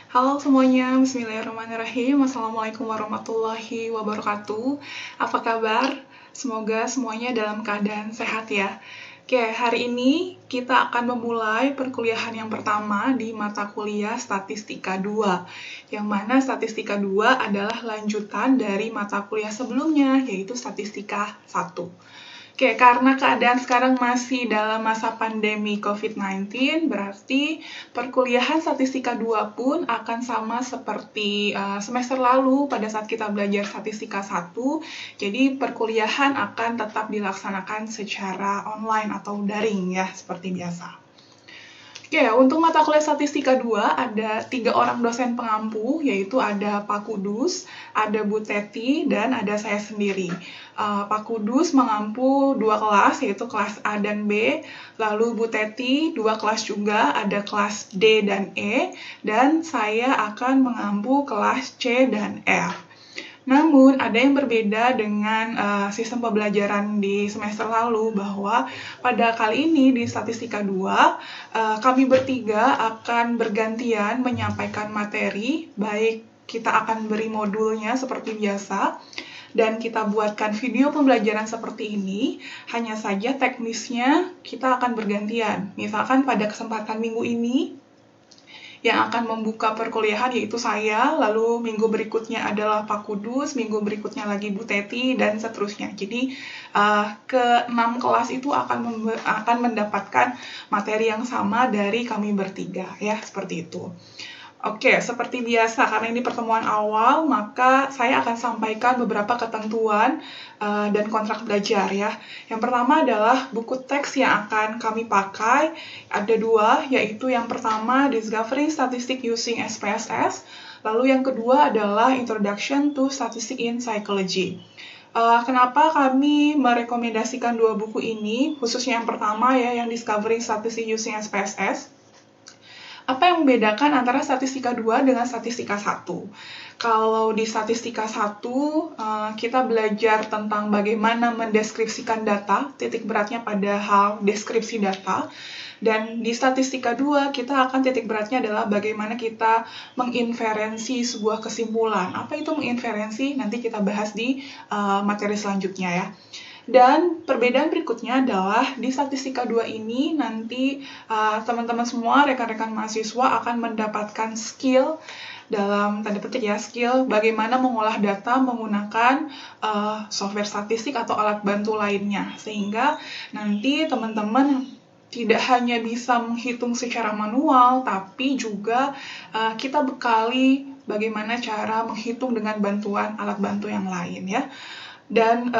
Halo semuanya, bismillahirrahmanirrahim. Assalamualaikum warahmatullahi wabarakatuh. Apa kabar? Semoga semuanya dalam keadaan sehat ya. Oke, hari ini kita akan memulai perkuliahan yang pertama di mata kuliah Statistika 2, yang mana Statistika 2 adalah lanjutan dari mata kuliah sebelumnya, yaitu Statistika 1. Oke, karena keadaan sekarang masih dalam masa pandemi COVID-19, berarti perkuliahan Statistika 2 pun akan sama seperti semester lalu pada saat kita belajar Statistika 1. Jadi perkuliahan akan tetap dilaksanakan secara online atau daring ya, seperti biasa. Oke, untuk mata kuliah Statistika 2 ada 3 orang dosen pengampu, yaitu ada Pak Kudus, ada Bu Teti, dan ada saya sendiri. Pak Kudus mengampu 2 kelas, yaitu kelas A dan B, lalu Bu Teti 2 kelas juga, ada kelas D dan E, dan saya akan mengampu kelas C dan F. Namun, ada yang berbeda dengan sistem pembelajaran di semester lalu, bahwa pada kali ini di Statistika 2, kami bertiga akan bergantian menyampaikan materi, baik kita akan beri modulnya seperti biasa, dan kita buatkan video pembelajaran seperti ini, hanya saja teknisnya kita akan bergantian. Misalkan pada kesempatan minggu ini, yang akan membuka perkuliahan yaitu saya, lalu minggu berikutnya adalah Pak Kudus, minggu berikutnya lagi Bu Teti, dan seterusnya. Jadi ke-6 kelas itu akan mendapatkan materi yang sama dari kami bertiga, ya, seperti itu. Oke, seperti biasa, karena ini pertemuan awal, maka saya akan sampaikan beberapa ketentuan dan kontrak belajar ya. Yang pertama adalah buku teks yang akan kami pakai. Ada 2, yaitu yang pertama Discovering Statistics Using SPSS, lalu yang kedua adalah Introduction to Statistics in Psychology. Kenapa kami merekomendasikan 2 buku ini, khususnya yang pertama ya, yang Discovering Statistics Using SPSS. Apa yang membedakan antara Statistika 2 dengan Statistika 1? Kalau di Statistika 1, kita belajar tentang bagaimana mendeskripsikan data, titik beratnya pada hal deskripsi data. Dan di Statistika 2, kita akan titik beratnya adalah bagaimana kita menginferensi sebuah kesimpulan. Apa itu menginferensi? Nanti kita bahas di materi selanjutnya ya. Dan perbedaan berikutnya adalah di Statistika 2 ini nanti teman-teman semua, rekan-rekan mahasiswa akan mendapatkan skill, dalam tanda petik ya, skill bagaimana mengolah data menggunakan software statistik atau alat bantu lainnya. Sehingga nanti teman-teman tidak hanya bisa menghitung secara manual, tapi juga kita bekali bagaimana cara menghitung dengan bantuan alat bantu yang lain ya. Dan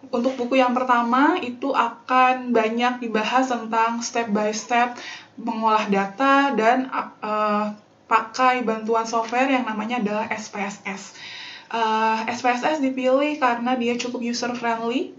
untuk buku yang pertama itu akan banyak dibahas tentang step by step mengolah data dan pakai bantuan software yang namanya adalah SPSS. SPSS dipilih karena dia cukup user friendly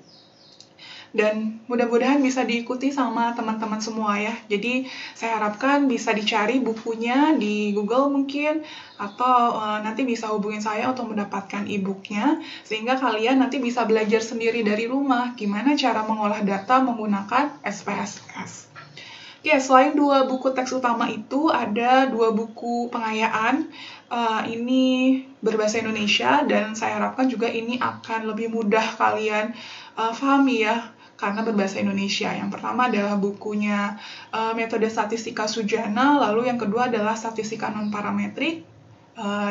dan mudah-mudahan bisa diikuti sama teman-teman semua ya. Jadi saya harapkan bisa dicari bukunya di Google mungkin, atau nanti bisa hubungin saya untuk mendapatkan e-booknya, sehingga kalian nanti bisa belajar sendiri dari rumah gimana cara mengolah data menggunakan SPSS. Oke, selain 2 buku teks utama itu, ada 2 buku pengayaan. Ini berbahasa Indonesia, dan saya harapkan juga ini akan lebih mudah kalian pahami ya, karena berbahasa Indonesia. Yang pertama adalah bukunya Metode Statistika Sujana, lalu yang kedua adalah Statistika Non-Parametrik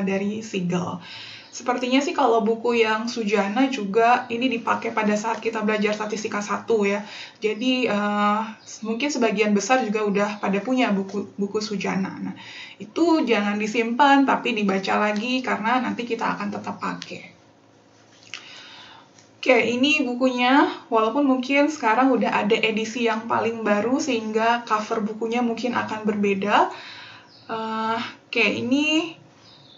dari Siegel. Sepertinya sih kalau buku yang Sujana juga ini dipakai pada saat kita belajar Statistika 1 ya. Jadi mungkin sebagian besar juga udah pada punya buku Sujana. Nah, itu jangan disimpan tapi dibaca lagi karena nanti kita akan tetap pakai. Oke, ini bukunya, walaupun mungkin sekarang udah ada edisi yang paling baru sehingga cover bukunya mungkin akan berbeda. Oke, ini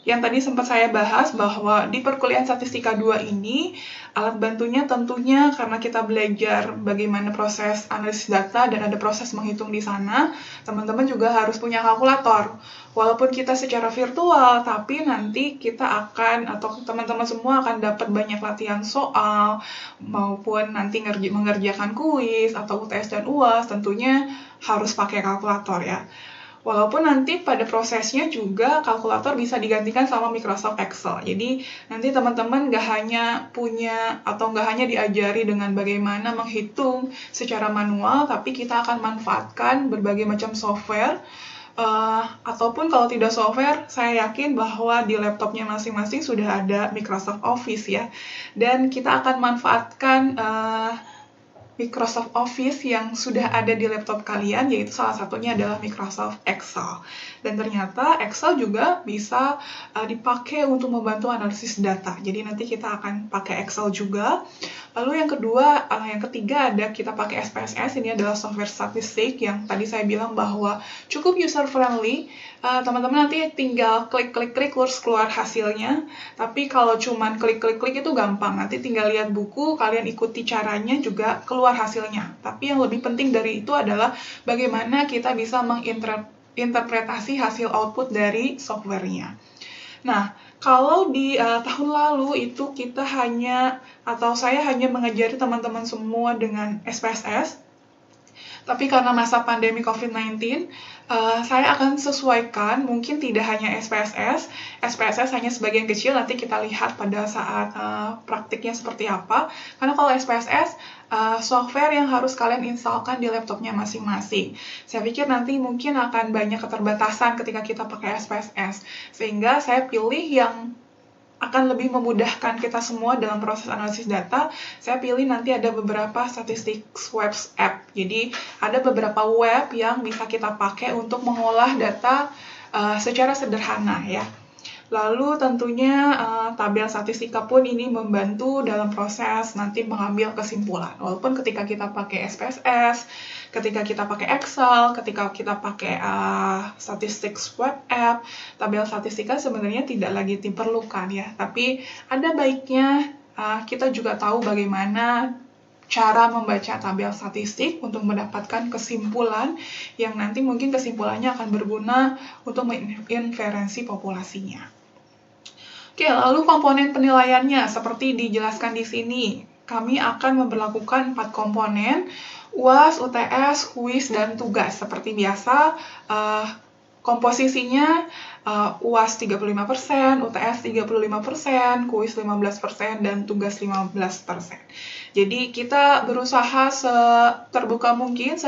yang tadi sempat saya bahas bahwa di perkuliahan Statistika 2 ini, alat bantunya tentunya karena kita belajar bagaimana proses analisis data dan ada proses menghitung di sana, teman-teman juga harus punya kalkulator. Walaupun kita secara virtual, tapi nanti kita akan, atau teman-teman semua akan dapat banyak latihan soal, maupun nanti mengerjakan kuis atau UTS dan UAS, tentunya harus pakai kalkulator ya. Walaupun nanti pada prosesnya juga kalkulator bisa digantikan sama Microsoft Excel. Jadi nanti teman-teman nggak hanya punya atau nggak hanya diajari dengan bagaimana menghitung secara manual, tapi kita akan manfaatkan berbagai macam software. Ataupun kalau tidak software, saya yakin bahwa di laptopnya masing-masing sudah ada Microsoft Office ya. Dan kita akan manfaatkan Microsoft Office yang sudah ada di laptop kalian, yaitu salah satunya adalah Microsoft Excel. Dan ternyata Excel juga bisa dipakai untuk membantu analisis data. Jadi nanti kita akan pakai Excel juga. Lalu yang ketiga ada kita pakai SPSS. Ini adalah software statistik yang tadi saya bilang bahwa cukup user friendly. Teman-teman nanti tinggal klik terus keluar hasilnya. Tapi kalau cuman klik itu gampang. Nanti tinggal lihat buku, kalian ikuti caranya juga keluar hasilnya. Tapi yang lebih penting dari itu adalah bagaimana kita bisa menginterpretasi hasil output dari softwarenya. Nah, kalau di tahun lalu itu saya hanya mengajari teman-teman semua dengan SPSS, tapi karena masa pandemi COVID-19, saya akan sesuaikan, mungkin tidak hanya SPSS hanya sebagian kecil, nanti kita lihat pada saat praktiknya seperti apa. Karena kalau SPSS, software yang harus kalian instalkan di laptopnya masing-masing. Saya pikir nanti mungkin akan banyak keterbatasan ketika kita pakai SPSS, sehingga saya pilih yang akan lebih memudahkan kita semua dalam proses analisis data. Saya pilih nanti ada beberapa statistics web app. Jadi ada beberapa web yang bisa kita pakai untuk mengolah data secara sederhana ya. Lalu tentunya tabel statistika pun ini membantu dalam proses nanti mengambil kesimpulan. Walaupun ketika kita pakai SPSS, ketika kita pakai Excel, ketika kita pakai statistics web app, tabel statistika sebenarnya tidak lagi diperlukan ya. Tapi ada baiknya kita juga tahu bagaimana cara membaca tabel statistik untuk mendapatkan kesimpulan yang nanti mungkin kesimpulannya akan berguna untuk menginferensi populasinya. Oke, lalu komponen penilaiannya seperti dijelaskan di sini. Kami akan memberlakukan 4 komponen, UAS, UTS, kuis, dan tugas. Seperti biasa, komposisinya UAS 35%, UTS 35%, kuis 15%, dan tugas 15%. Jadi kita berusaha terbuka mungkin,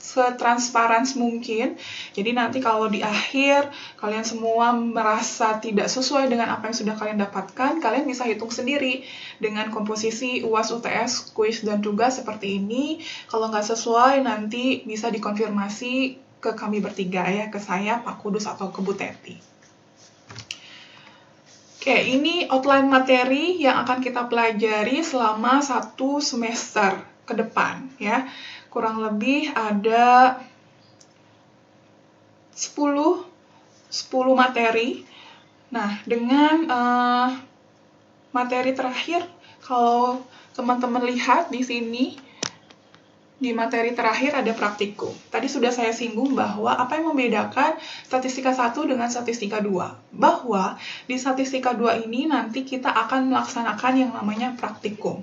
setransparan mungkin. Jadi nanti kalau di akhir kalian semua merasa tidak sesuai dengan apa yang sudah kalian dapatkan, kalian bisa hitung sendiri dengan komposisi UAS, UTS, kuis, dan tugas seperti ini. Kalau nggak sesuai nanti bisa dikonfirmasi ke kami bertiga ya, ke saya, Pak Kudus, atau ke Bu Teti. Oke, ini outline materi yang akan kita pelajari selama 1 semester ke depan ya. Kurang lebih ada 10 materi. Nah, dengan materi terakhir, kalau teman-teman lihat di sini, di materi terakhir ada praktikum. Tadi sudah saya singgung bahwa apa yang membedakan statistika 1 dengan statistika 2. Bahwa di statistika 2 ini nanti kita akan melaksanakan yang namanya praktikum.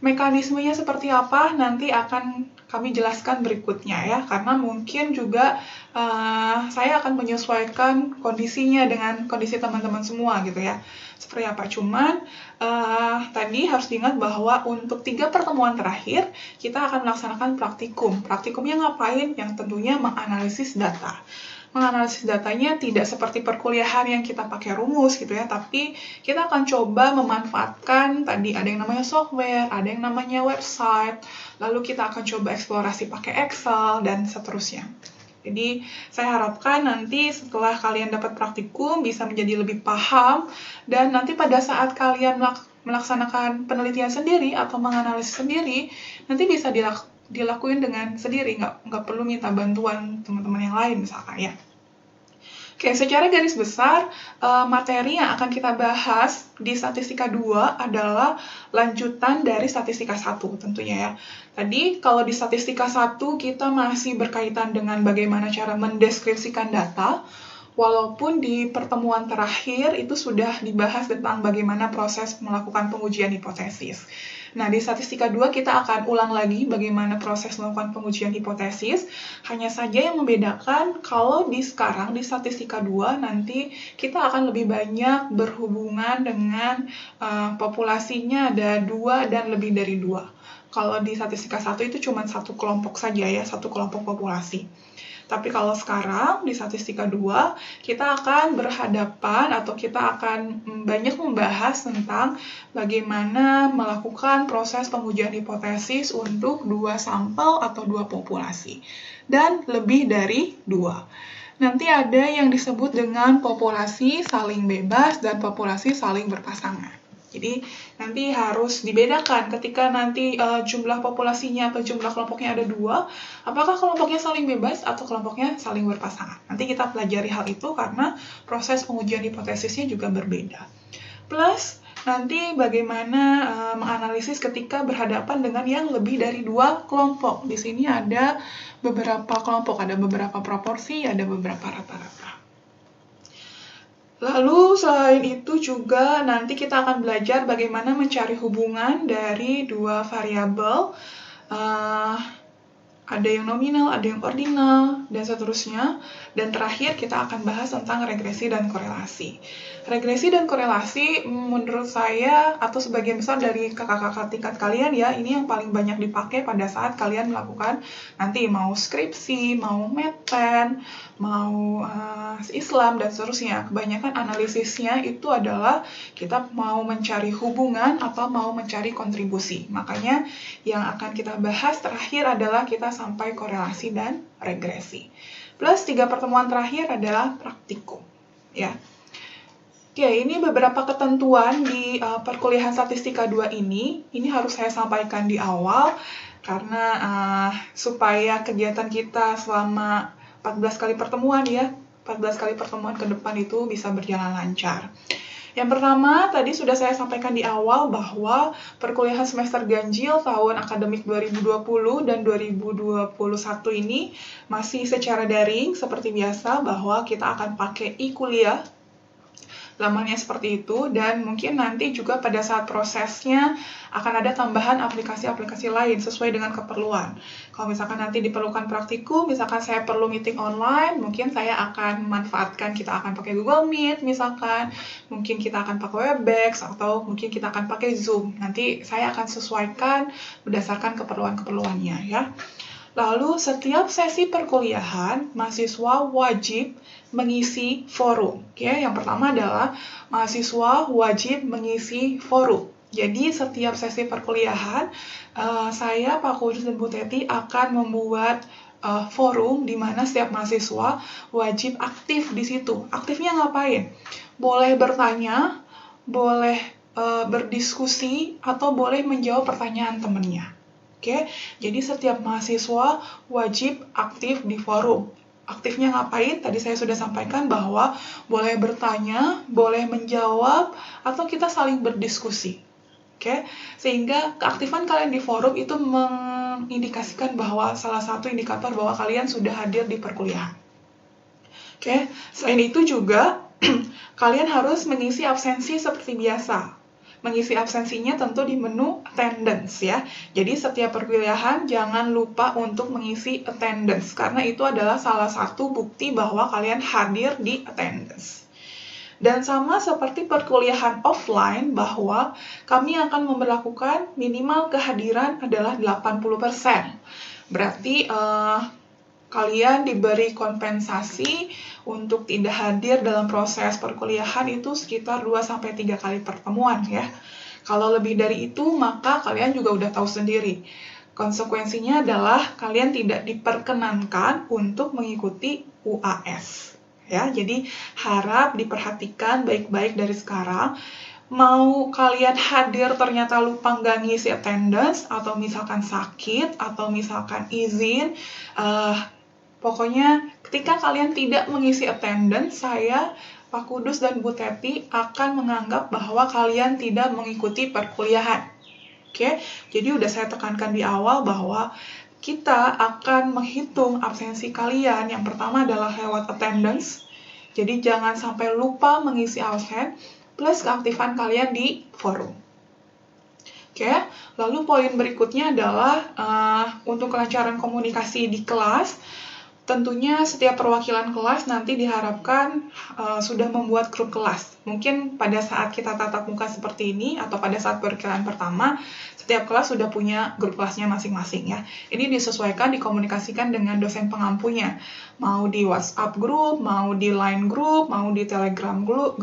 Mekanismenya seperti apa nanti akan kami jelaskan berikutnya ya, karena mungkin juga saya akan menyesuaikan kondisinya dengan kondisi teman-teman semua gitu ya. Seperti apa, cuman tadi harus diingat bahwa untuk 3 pertemuan terakhir kita akan melaksanakan praktikum. Praktikumnya ngapain? Yang tentunya menganalisis data. Menganalisis datanya tidak seperti perkuliahan yang kita pakai rumus gitu ya, tapi kita akan coba memanfaatkan tadi ada yang namanya software, ada yang namanya website, lalu kita akan coba eksplorasi pakai Excel dan seterusnya. Jadi saya harapkan nanti setelah kalian dapat praktikum bisa menjadi lebih paham, dan nanti pada saat kalian melaksanakan penelitian sendiri atau menganalisis sendiri, nanti bisa dilakuin dengan sendiri, nggak perlu minta bantuan teman-teman yang lain misalkan ya. Oke, secara garis besar, materi yang akan kita bahas di statistika 2 adalah lanjutan dari statistika 1 tentunya ya. Tadi kalau di statistika 1 kita masih berkaitan dengan bagaimana cara mendeskripsikan data, Walaupun di pertemuan terakhir itu sudah dibahas tentang bagaimana proses melakukan pengujian hipotesis. Nah, di statistika 2 kita akan ulang lagi bagaimana proses melakukan pengujian hipotesis. Hanya saja yang membedakan kalau sekarang di statistika 2 nanti kita akan lebih banyak berhubungan dengan populasinya ada 2 dan lebih dari 2. Kalau di statistika 1 itu cuma satu kelompok saja ya, satu kelompok populasi. Tapi kalau sekarang di statistika 2, kita akan berhadapan atau kita akan banyak membahas tentang bagaimana melakukan proses pengujian hipotesis untuk 2 sampel atau 2 populasi. Dan lebih dari 2. Nanti ada yang disebut dengan populasi saling bebas dan populasi saling berpasangan. Jadi nanti harus dibedakan ketika nanti jumlah populasinya atau jumlah kelompoknya ada 2, apakah kelompoknya saling bebas atau kelompoknya saling berpasangan. Nanti kita pelajari hal itu karena proses pengujian hipotesisnya juga berbeda. Plus nanti bagaimana menganalisis ketika berhadapan dengan yang lebih dari 2 kelompok. Di sini ada beberapa kelompok, ada beberapa proporsi, ada beberapa rata-rata. Lalu selain itu juga nanti kita akan belajar bagaimana mencari hubungan dari 2 variabel. Ada yang nominal, ada yang ordinal, dan seterusnya. Dan terakhir kita akan bahas tentang regresi dan korelasi. Regresi dan korelasi menurut saya atau sebagian besar dari kakak-kakak tingkat kalian ya, ini yang paling banyak dipakai pada saat kalian melakukan nanti mau skripsi, mau meten, mau Islam, dan seterusnya. Kebanyakan analisisnya itu adalah kita mau mencari hubungan atau mau mencari kontribusi. Makanya yang akan kita bahas terakhir adalah kita sampai korelasi dan regresi. Plus 3 pertemuan terakhir adalah praktikum. Ya. Oke, ini beberapa ketentuan di perkuliahan statistika 2 ini. Ini harus saya sampaikan di awal karena supaya kegiatan kita selama 14 kali pertemuan ya, 14 kali pertemuan ke depan itu bisa berjalan lancar. Yang pertama, tadi sudah saya sampaikan di awal bahwa perkuliahan semester ganjil tahun akademik 2020 dan 2021 ini masih secara daring seperti biasa, bahwa kita akan pakai e-kuliah. Lamanya seperti itu, dan mungkin nanti juga pada saat prosesnya akan ada tambahan aplikasi-aplikasi lain sesuai dengan keperluan. Kalau misalkan nanti diperlukan praktikum, misalkan saya perlu meeting online, mungkin saya akan memanfaatkan, kita akan pakai Google Meet misalkan, mungkin kita akan pakai Webex, atau mungkin kita akan pakai Zoom. Nanti saya akan sesuaikan berdasarkan keperluan-keperluannya ya. Lalu setiap sesi perkuliahan, mahasiswa wajib mengisi forum. Oke, yang pertama adalah mahasiswa wajib mengisi forum. Jadi setiap sesi perkuliahan, saya, Pak Kudus dan Bu Teti akan membuat forum di mana setiap mahasiswa wajib aktif di situ. Aktifnya ngapain? Boleh bertanya, boleh berdiskusi, atau boleh menjawab pertanyaan temannya. Oke, jadi setiap mahasiswa wajib aktif di forum. Aktifnya ngapain? Tadi saya sudah sampaikan bahwa boleh bertanya, boleh menjawab, atau kita saling berdiskusi. Oke, sehingga keaktifan kalian di forum itu mengindikasikan bahwa salah satu indikator bahwa kalian sudah hadir di perkuliahan. Oke, selain itu juga kalian harus mengisi absensi seperti biasa. Mengisi absensinya tentu di menu attendance ya. Jadi setiap perkuliahan jangan lupa untuk mengisi attendance karena itu adalah salah satu bukti bahwa kalian hadir di attendance. Dan sama seperti perkuliahan offline bahwa kami akan memberlakukan minimal kehadiran adalah 80%. Berarti kalian diberi kompensasi untuk tidak hadir dalam proses perkuliahan itu sekitar 2-3 kali pertemuan ya. Kalau lebih dari itu, maka kalian juga udah tahu sendiri. Konsekuensinya adalah kalian tidak diperkenankan untuk mengikuti UAS. Ya, jadi harap diperhatikan baik-baik dari sekarang. Mau kalian hadir ternyata lupa nggak ngisi attendance, atau misalkan sakit, atau misalkan izin, pokoknya ketika kalian tidak mengisi attendance, saya, Pak Kudus dan Bu Teti akan menganggap bahwa kalian tidak mengikuti perkuliahan. Oke, jadi udah saya tekankan di awal bahwa kita akan menghitung absensi kalian. Yang pertama adalah lewat attendance, Jadi jangan sampai lupa mengisi absen plus keaktifan kalian di forum. Oke, lalu poin berikutnya adalah untuk kelancaran komunikasi di kelas. Tentunya setiap perwakilan kelas nanti diharapkan sudah membuat grup kelas. Mungkin pada saat kita tatap muka seperti ini atau pada saat perwakilan pertama, setiap kelas sudah punya grup kelasnya masing-masing ya. Ini disesuaikan, dikomunikasikan dengan dosen pengampunya. Mau di WhatsApp group, mau di Line group, mau di Telegram group,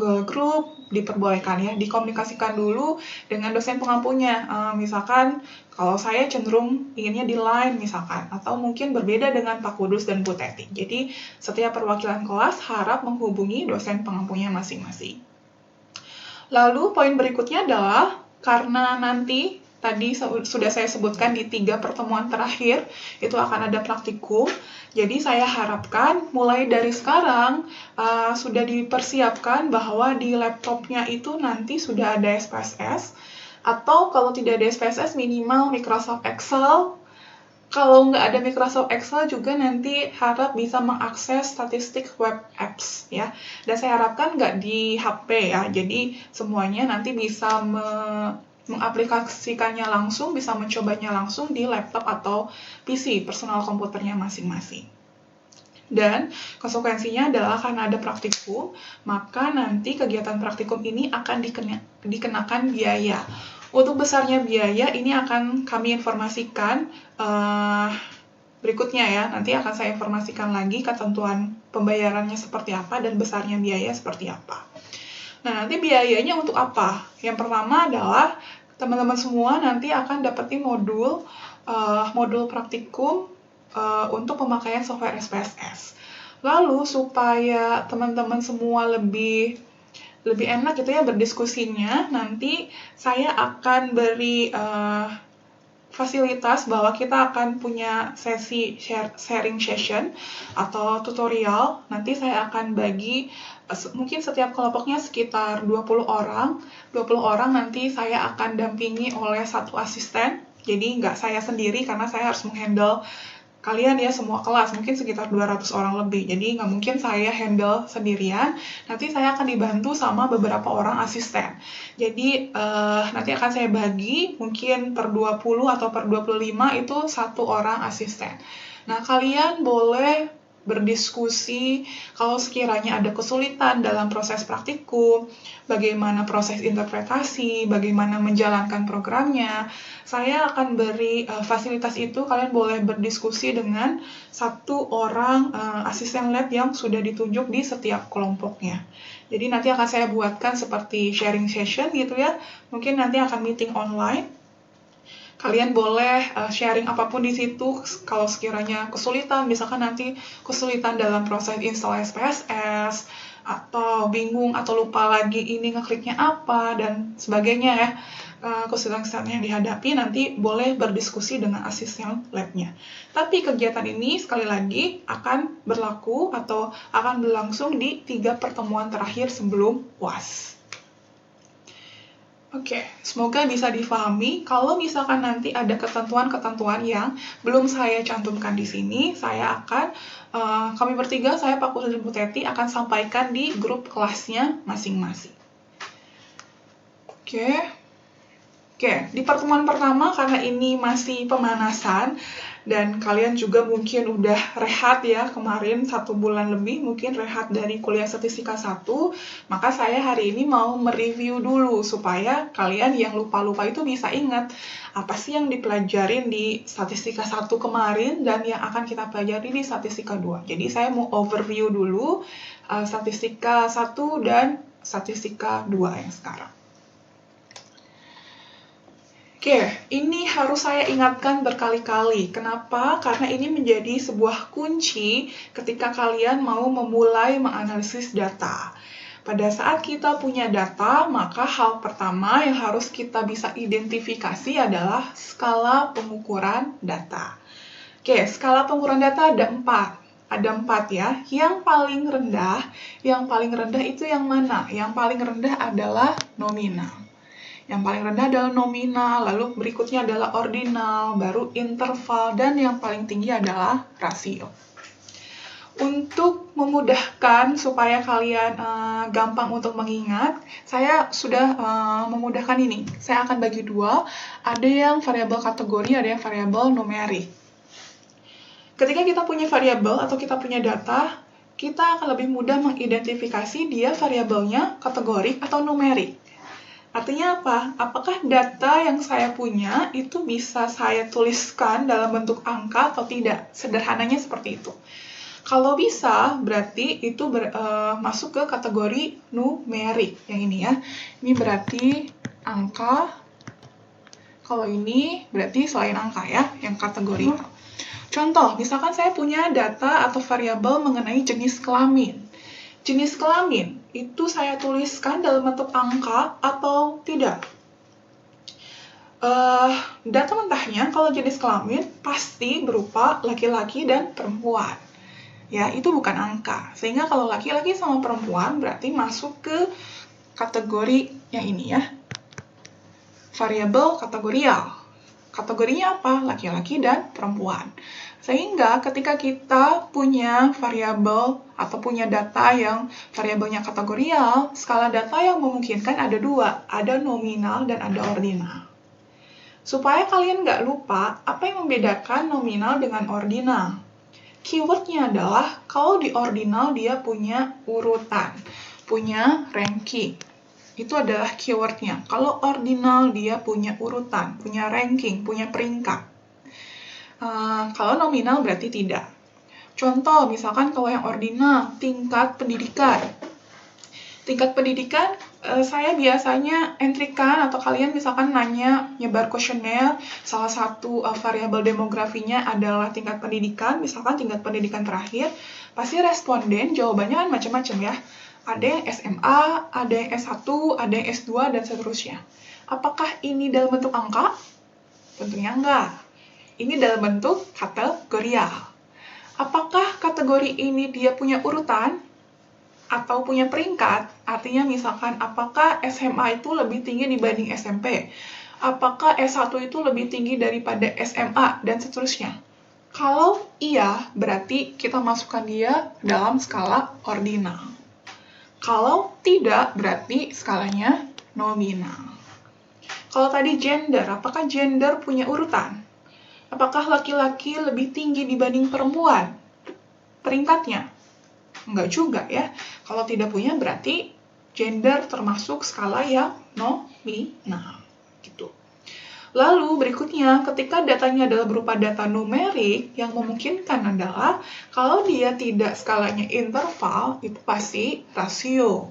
diperbolehkan ya. Dikomunikasikan dulu dengan dosen pengampunya. Misalkan kalau saya cenderung inginnya di Line misalkan, atau mungkin berbeda dengan Pak Kudus dan Bu Teti. Jadi setiap perwakilan kelas harap menghubungi dosen pengampunya masing-masing. Lalu poin berikutnya adalah karena nanti tadi sudah saya sebutkan di 3 pertemuan terakhir itu akan ada praktikum. Jadi saya harapkan mulai dari sekarang sudah dipersiapkan bahwa di laptopnya itu nanti sudah ada SPSS, atau kalau tidak ada SPSS minimal Microsoft Excel. Kalau nggak ada Microsoft Excel juga nanti harap bisa mengakses statistik web apps ya. Dan saya harapkan nggak di HP ya, jadi semuanya nanti bisa mengaplikasikannya langsung, bisa mencobanya langsung di laptop atau PC, personal komputernya masing-masing. Dan konsekuensinya adalah karena ada praktikum, maka nanti kegiatan praktikum ini akan dikenakan biaya. Untuk besarnya biaya ini akan kami informasikan berikutnya ya. Nanti akan saya informasikan lagi ketentuan pembayarannya seperti apa dan besarnya biaya seperti apa. Nah, nanti biayanya untuk apa? Yang pertama adalah teman-teman semua nanti akan dapetin modul praktikum untuk pemakaian software SPSS. Lalu supaya teman-teman semua lebih enak gitu ya berdiskusinya, nanti saya akan beri fasilitas bahwa kita akan punya sesi sharing session atau tutorial. Nanti saya akan bagi mungkin setiap kelompoknya sekitar 20 orang. 20 orang nanti saya akan dampingi oleh satu asisten. Jadi nggak saya sendiri karena saya harus menghandle kalian ya semua kelas, mungkin sekitar 200 orang lebih. Jadi nggak mungkin saya handle sendirian. Nanti saya akan dibantu sama beberapa orang asisten. Jadi nanti akan saya bagi mungkin per 20 atau per 25 itu satu orang asisten. Nah, kalian boleh berdiskusi kalau sekiranya ada kesulitan dalam proses praktikum, bagaimana proses interpretasi, bagaimana menjalankan programnya. Saya akan beri fasilitas itu, kalian boleh berdiskusi dengan satu orang asisten lab yang sudah ditunjuk di setiap kelompoknya. Jadi nanti akan saya buatkan seperti sharing session gitu ya, mungkin nanti akan meeting online. Kalian boleh sharing apapun di situ kalau sekiranya kesulitan, misalkan nanti kesulitan dalam proses install SPSS, atau bingung atau lupa lagi ini ngekliknya apa, dan sebagainya ya. Kesulitan-kesulitan yang dihadapi nanti boleh berdiskusi dengan asisten labnya. Tapi kegiatan ini sekali lagi akan berlaku atau akan berlangsung di 3 pertemuan terakhir sebelum UAS. Oke, semoga bisa difahami. Kalau misalkan nanti ada ketentuan-ketentuan yang belum saya cantumkan di sini, saya akan, kami bertiga, saya Pak Kudus dan Bu Teti akan sampaikan di grup kelasnya masing-masing. Oke, di pertemuan pertama karena ini masih pemanasan, dan kalian juga mungkin udah rehat ya kemarin 1 bulan lebih, mungkin rehat dari kuliah statistika 1, maka saya hari ini mau mereview dulu supaya kalian yang lupa-lupa itu bisa ingat apa sih yang dipelajarin di statistika 1 kemarin dan yang akan kita pelajari di statistika 2. Jadi saya mau overview dulu statistika 1 dan statistika 2 yang sekarang. Oke, ini harus saya ingatkan berkali-kali. Kenapa? Karena ini menjadi sebuah kunci ketika kalian mau memulai menganalisis data. Pada saat kita punya data, maka hal pertama yang harus kita bisa identifikasi adalah skala pengukuran data. Oke, skala pengukuran data ada 4. Ada 4 ya. Yang paling rendah itu yang mana? Yang paling rendah adalah nominal. Yang paling rendah adalah nominal, lalu berikutnya adalah ordinal, baru interval, dan yang paling tinggi adalah rasio. Untuk memudahkan supaya kalian gampang untuk mengingat, saya sudah memudahkan ini. Saya akan bagi dua, ada yang variabel kategori, ada yang variabel numerik. Ketika kita punya variabel atau kita punya data, kita akan lebih mudah mengidentifikasi dia variabelnya kategori atau numerik. Artinya apa? Apakah data yang saya punya itu bisa saya tuliskan dalam bentuk angka atau tidak? Sederhananya seperti itu. Kalau bisa, berarti itu masuk ke kategori numerik. Yang ini ya. Ini berarti angka. Kalau ini berarti selain angka ya, yang kategori. Contoh, misalkan saya punya data atau variabel mengenai jenis kelamin. Jenis kelamin itu saya tuliskan dalam bentuk angka atau tidak? Data mentahnya kalau jenis kelamin pasti berupa laki-laki dan perempuan. Ya, itu bukan angka. Sehingga kalau laki-laki sama perempuan berarti masuk ke kategori yang ini ya. Variabel kategorial. Kategorinya apa? Laki-laki dan perempuan. Sehingga ketika kita punya variabel atau punya data yang variabelnya kategorial, skala data yang memungkinkan ada dua, ada nominal dan ada ordinal. Supaya kalian nggak lupa, apa yang membedakan nominal dengan ordinal? Keywordnya adalah kalau di ordinal dia punya urutan, punya ranking. Itu adalah keywordnya. Kalau ordinal dia punya urutan, punya ranking, punya peringkat. Kalau nominal berarti tidak. Contoh, misalkan kalau yang ordinal, tingkat pendidikan. Tingkat pendidikan, saya biasanya entrikan atau kalian misalkan nanya, nyebar kuesioner, salah satu variabel demografinya adalah tingkat pendidikan, misalkan tingkat pendidikan terakhir, pasti responden jawabannya kan macam-macam ya. Ada yang SMA, ada yang S1, ada yang S2, dan seterusnya. Apakah ini dalam bentuk angka? Tentunya enggak. Ini dalam bentuk kategorial. Apakah kategori ini dia punya urutan? Atau punya peringkat, artinya misalkan apakah SMA itu lebih tinggi dibanding SMP, apakah S1 itu lebih tinggi daripada SMA, dan seterusnya. Kalau iya, berarti kita masukkan dia dalam skala ordinal. Kalau tidak, berarti skalanya nominal. Kalau tadi gender, apakah gender punya urutan? Apakah laki-laki lebih tinggi dibanding perempuan? Peringkatnya? Enggak juga ya. Kalau tidak punya berarti gender termasuk skala yang nominal. Gitu. Lalu berikutnya, ketika datanya adalah berupa data numerik, yang memungkinkan adalah kalau dia tidak skalanya interval, itu pasti rasio.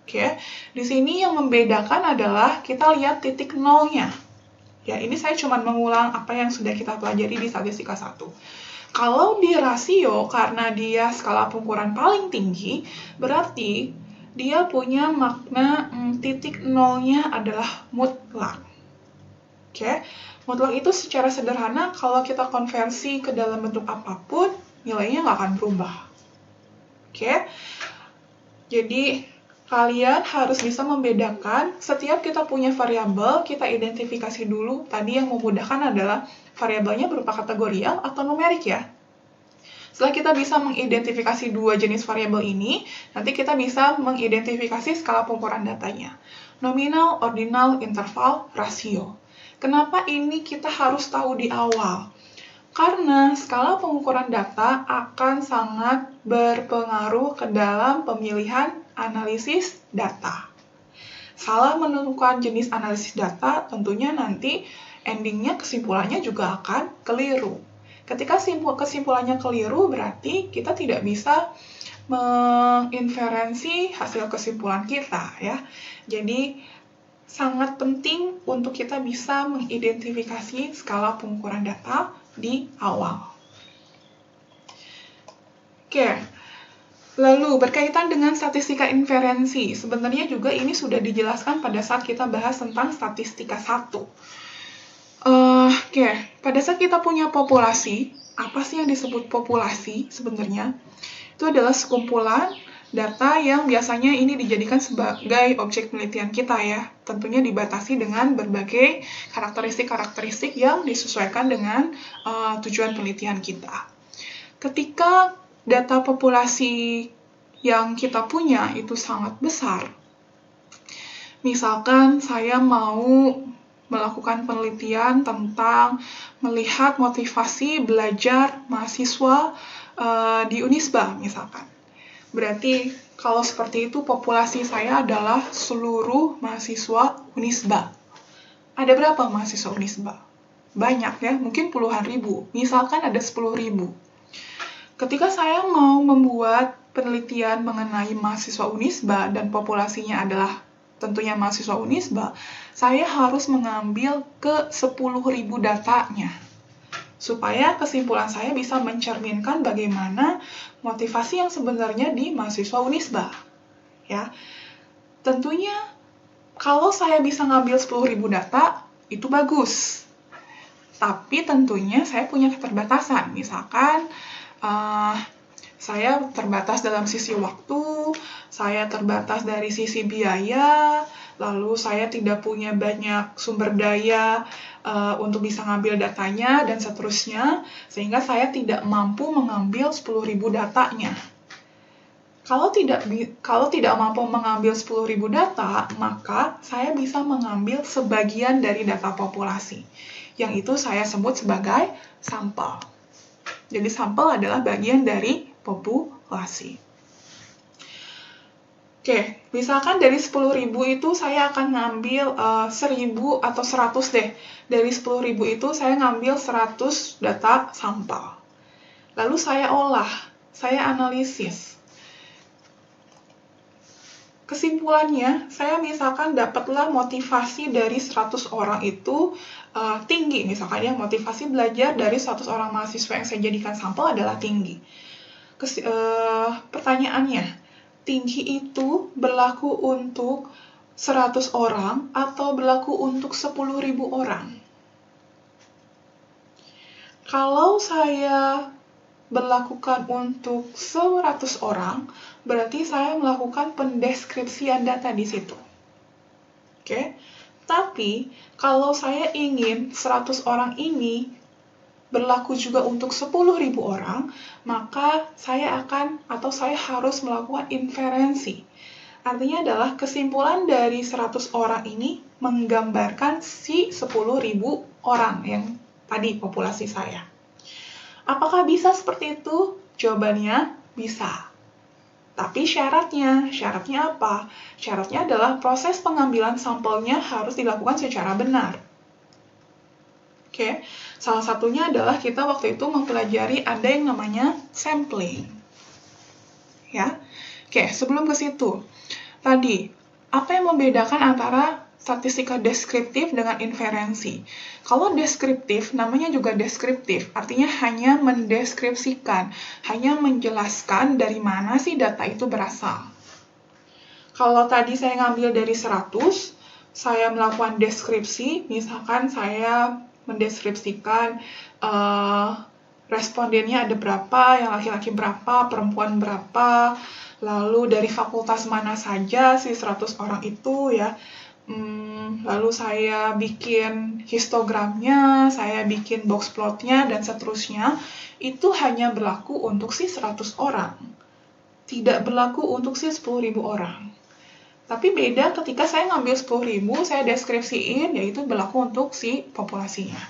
Oke. Di sini yang membedakan adalah kita lihat titik nolnya. Ya, ini saya cuma mengulang apa yang sudah kita pelajari di statistika 1. Kalau di rasio, karena dia skala pengukuran paling tinggi, berarti dia punya makna titik nolnya adalah mutlak. Oke, mutlak itu secara sederhana kalau kita konversi ke dalam bentuk apapun, nilainya nggak akan berubah. Oke, jadi kalian harus bisa membedakan setiap kita punya variabel, kita identifikasi dulu. Tadi yang memudahkan adalah variabelnya berupa kategorial atau numerik ya. Setelah kita bisa mengidentifikasi dua jenis variabel ini, nanti kita bisa mengidentifikasi skala pengukuran datanya. Nominal, ordinal, interval, rasio. Kenapa ini kita harus tahu di awal? Karena skala pengukuran data akan sangat berpengaruh ke dalam pemilihan analisis data. Salah menentukan jenis analisis data, tentunya nanti endingnya kesimpulannya juga akan keliru. Ketika kesimpulannya keliru, berarti kita tidak bisa menginferensi hasil kesimpulan kita ya. Jadi sangat penting untuk kita bisa mengidentifikasi skala pengukuran data di awal. Oke. Lalu, berkaitan dengan statistika inferensi, sebenarnya juga ini sudah dijelaskan pada saat kita bahas tentang statistika 1. Oke, pada saat kita punya populasi, apa sih yang disebut populasi sebenarnya? Itu adalah sekumpulan data yang biasanya ini dijadikan sebagai objek penelitian kita ya. Tentunya dibatasi dengan berbagai karakteristik-karakteristik yang disesuaikan dengan tujuan penelitian kita. Ketika data populasi yang kita punya itu sangat besar, misalkan saya mau melakukan penelitian tentang melihat motivasi belajar mahasiswa di Unisba misalkan. Berarti kalau seperti itu populasi saya adalah seluruh mahasiswa Unisba. Ada berapa mahasiswa Unisba? Banyak ya, mungkin puluhan ribu. Misalkan ada 10.000. Ketika saya mau membuat penelitian mengenai mahasiswa Unisba dan populasinya adalah tentunya mahasiswa Unisba, saya harus mengambil ke 10.000 datanya supaya kesimpulan saya bisa mencerminkan bagaimana motivasi yang sebenarnya di mahasiswa Unisba. Ya, tentunya kalau saya bisa ngambil 10.000 data, itu bagus. Tapi tentunya saya punya keterbatasan. Misalkan, saya terbatas dalam sisi waktu, saya terbatas dari sisi biaya, lalu saya tidak punya banyak sumber daya untuk bisa ngambil datanya, dan seterusnya, sehingga saya tidak mampu mengambil 10.000 datanya. Kalau tidak mampu mengambil 10.000 data, maka saya bisa mengambil sebagian dari data populasi, yang itu saya sebut sebagai sampel. Jadi sampel adalah bagian dari populasi. Oke, misalkan dari 10.000 itu saya akan ngambil 1.000 atau 100 deh. Dari 10.000 itu saya ngambil 100 data sampel. Lalu saya olah, saya analisis. Kesimpulannya, saya misalkan dapatlah motivasi dari 100 orang itu tinggi. Misalkan ya, motivasi belajar dari 100 orang mahasiswa yang saya jadikan sampel adalah tinggi. Pertanyaannya, tinggi itu berlaku untuk 100 orang atau berlaku untuk 10.000 orang? Kalau saya berlakukan untuk 100 orang, berarti saya melakukan pendeskripsian data di situ. Oke? Tapi, kalau saya ingin 100 orang ini berlaku juga untuk 10.000 orang, maka saya harus melakukan inferensi. Artinya adalah kesimpulan dari 100 orang ini menggambarkan si 10.000 orang yang tadi populasi saya. Apakah bisa seperti itu? Jawabannya bisa. Tapi syaratnya apa? Syaratnya adalah proses pengambilan sampelnya harus dilakukan secara benar. Oke, salah satunya adalah kita waktu itu mempelajari ada yang namanya sampling. Ya, oke, sebelum ke situ, tadi apa yang membedakan antara statistika deskriptif dengan inferensi? Kalau deskriptif, namanya juga deskriptif, artinya hanya mendeskripsikan, hanya menjelaskan dari mana sih data itu berasal. Kalau tadi saya ngambil dari 100, saya melakukan deskripsi, misalkan saya mendeskripsikan respondennya ada berapa, yang laki-laki berapa, perempuan berapa, lalu dari fakultas mana saja si 100 orang itu ya. Lalu saya bikin histogramnya, saya bikin box plotnya, dan seterusnya. Itu hanya berlaku untuk si 100 orang. Tidak berlaku untuk si 10.000 orang. Tapi beda ketika saya ngambil 10.000, saya deskripsiin, yaitu berlaku untuk si populasinya.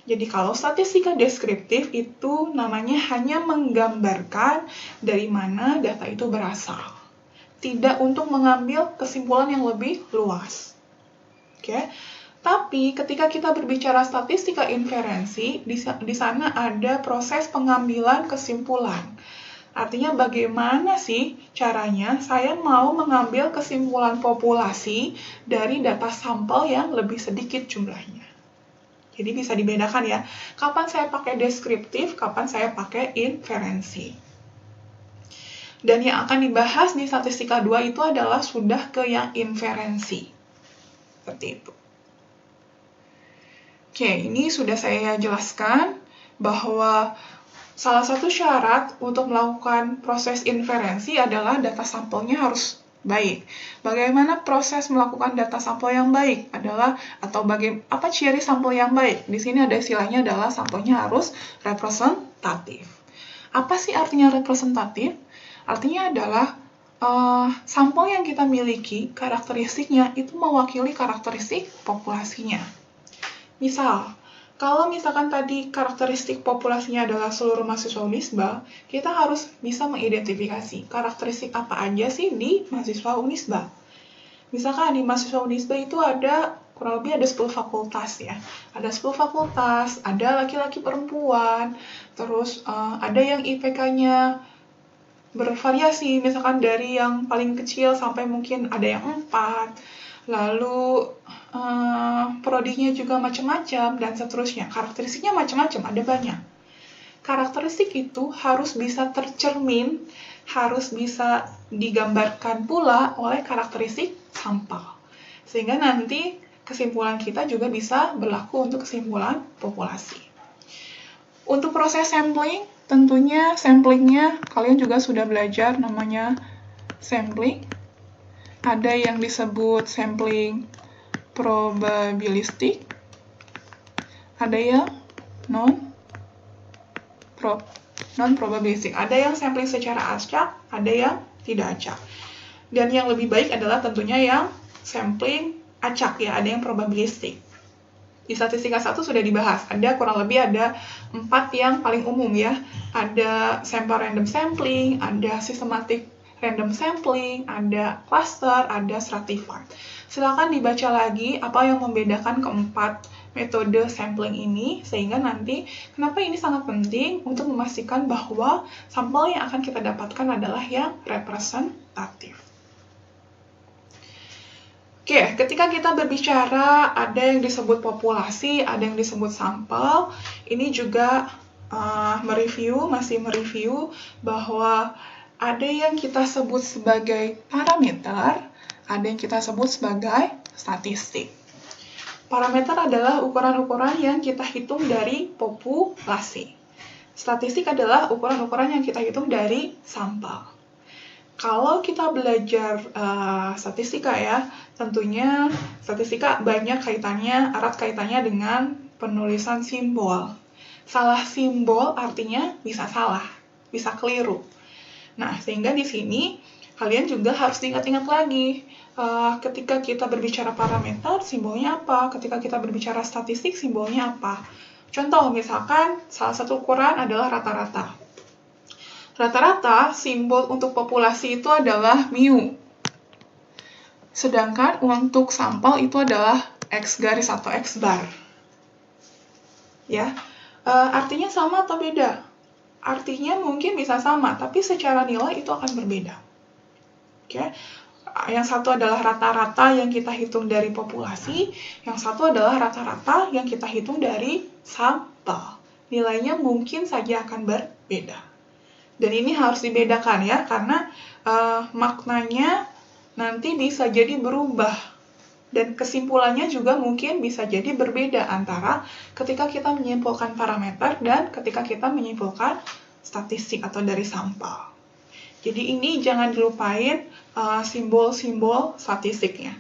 Jadi kalau statistika deskriptif itu namanya hanya menggambarkan dari mana data itu berasal. Tidak untuk mengambil kesimpulan yang lebih luas. Oke. Tapi ketika kita berbicara statistika inferensi, di sana ada proses pengambilan kesimpulan. Artinya bagaimana sih caranya saya mau mengambil kesimpulan populasi dari data sampel yang lebih sedikit jumlahnya. Jadi bisa dibedakan ya, kapan saya pakai deskriptif, kapan saya pakai inferensi. Dan yang akan dibahas di statistika 2 itu adalah sudah ke yang inferensi. Seperti itu. Oke, ini sudah saya jelaskan bahwa salah satu syarat untuk melakukan proses inferensi adalah data sampelnya harus baik. Bagaimana proses melakukan data sampel yang baik adalah, atau apa ciri sampel yang baik? Di sini ada istilahnya adalah sampelnya harus representatif. Apa sih artinya representatif? Artinya adalah sampel yang kita miliki, karakteristiknya itu mewakili karakteristik populasinya. Misal, kalau misalkan tadi karakteristik populasinya adalah seluruh mahasiswa Unisba, kita harus bisa mengidentifikasi karakteristik apa aja sih di mahasiswa Unisba. Misalkan di mahasiswa Unisba itu ada kurang lebih ada 10 fakultas ya. Ada 10 fakultas, ada laki-laki perempuan, terus ada yang IPK-nya bervariasi, misalkan dari yang paling kecil sampai mungkin ada yang 4, lalu prodinya juga macam-macam, dan seterusnya. Karakteristiknya macam-macam, ada banyak. Karakteristik itu harus bisa tercermin, harus bisa digambarkan pula oleh karakteristik sampel. Sehingga nanti kesimpulan kita juga bisa berlaku untuk kesimpulan populasi. Untuk proses sampling, tentunya samplingnya kalian juga sudah belajar namanya sampling. Ada yang disebut sampling probabilistik, ada yang non-probabilistik. Ada yang sampling secara acak, ada yang tidak acak. Dan yang lebih baik adalah tentunya yang sampling acak ya, ada yang probabilistik. Di statistika 1 sudah dibahas, ada kurang lebih ada 4 yang paling umum ya. Ada sample random sampling, ada systematic random sampling, ada cluster, ada stratified. Silakan dibaca lagi apa yang membedakan keempat metode sampling ini, sehingga nanti kenapa ini sangat penting untuk memastikan bahwa sampel yang akan kita dapatkan adalah yang representatif. Oke, ketika kita berbicara ada yang disebut populasi, ada yang disebut sampel, ini juga masih mereview bahwa ada yang kita sebut sebagai parameter, ada yang kita sebut sebagai statistik. Parameter adalah ukuran-ukuran yang kita hitung dari populasi. Statistik adalah ukuran-ukuran yang kita hitung dari sampel. Kalau kita belajar statistika ya, tentunya statistika banyak kaitannya, erat kaitannya dengan penulisan simbol. Salah simbol artinya bisa salah, bisa keliru. Nah, sehingga di sini kalian juga harus diingat-ingat lagi. Ketika kita berbicara parameter, simbolnya apa? Ketika kita berbicara statistik, simbolnya apa? Contoh, misalkan salah satu ukuran adalah rata-rata. Rata-rata simbol untuk populasi itu adalah mu. Sedangkan untuk sampel itu adalah X garis atau X bar. Ya, artinya sama atau beda? Artinya mungkin bisa sama, tapi secara nilai itu akan berbeda. Oke. Yang satu adalah rata-rata yang kita hitung dari populasi, yang satu adalah rata-rata yang kita hitung dari sampel. Nilainya mungkin saja akan berbeda. Dan ini harus dibedakan ya, karena maknanya nanti bisa jadi berubah. Dan kesimpulannya juga mungkin bisa jadi berbeda antara ketika kita menyimpulkan parameter dan ketika kita menyimpulkan statistik atau dari sampel. Jadi ini jangan dilupain simbol-simbol statistiknya.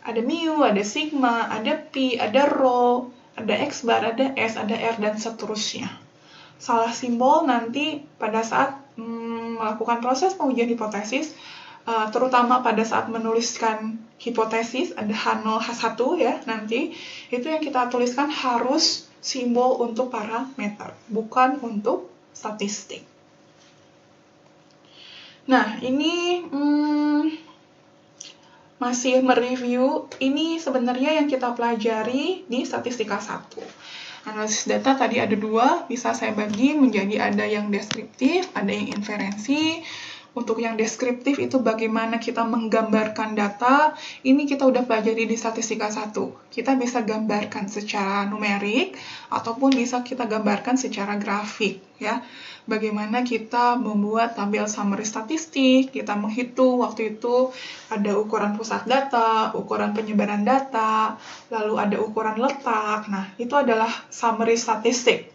Ada mu, ada sigma, ada pi, ada rho, ada X bar, ada S, ada R, dan seterusnya. Salah simbol nanti pada saat melakukan proses pengujian hipotesis, terutama pada saat menuliskan hipotesis, ada H0, H1 ya nanti, itu yang kita tuliskan harus simbol untuk parameter, bukan untuk statistik. Nah, ini masih mereview, ini sebenarnya yang kita pelajari di statistika 1. Analisis data tadi ada 2, bisa saya bagi menjadi ada yang deskriptif, ada yang inferensi. Untuk yang deskriptif itu bagaimana kita menggambarkan data, ini kita udah pelajari di statistika 1. Kita bisa gambarkan secara numerik, ataupun bisa kita gambarkan secara grafik. Ya. Bagaimana kita membuat tabel summary statistik, kita menghitung waktu itu ada ukuran pusat data, ukuran penyebaran data, lalu ada ukuran letak. Nah, itu adalah summary statistik.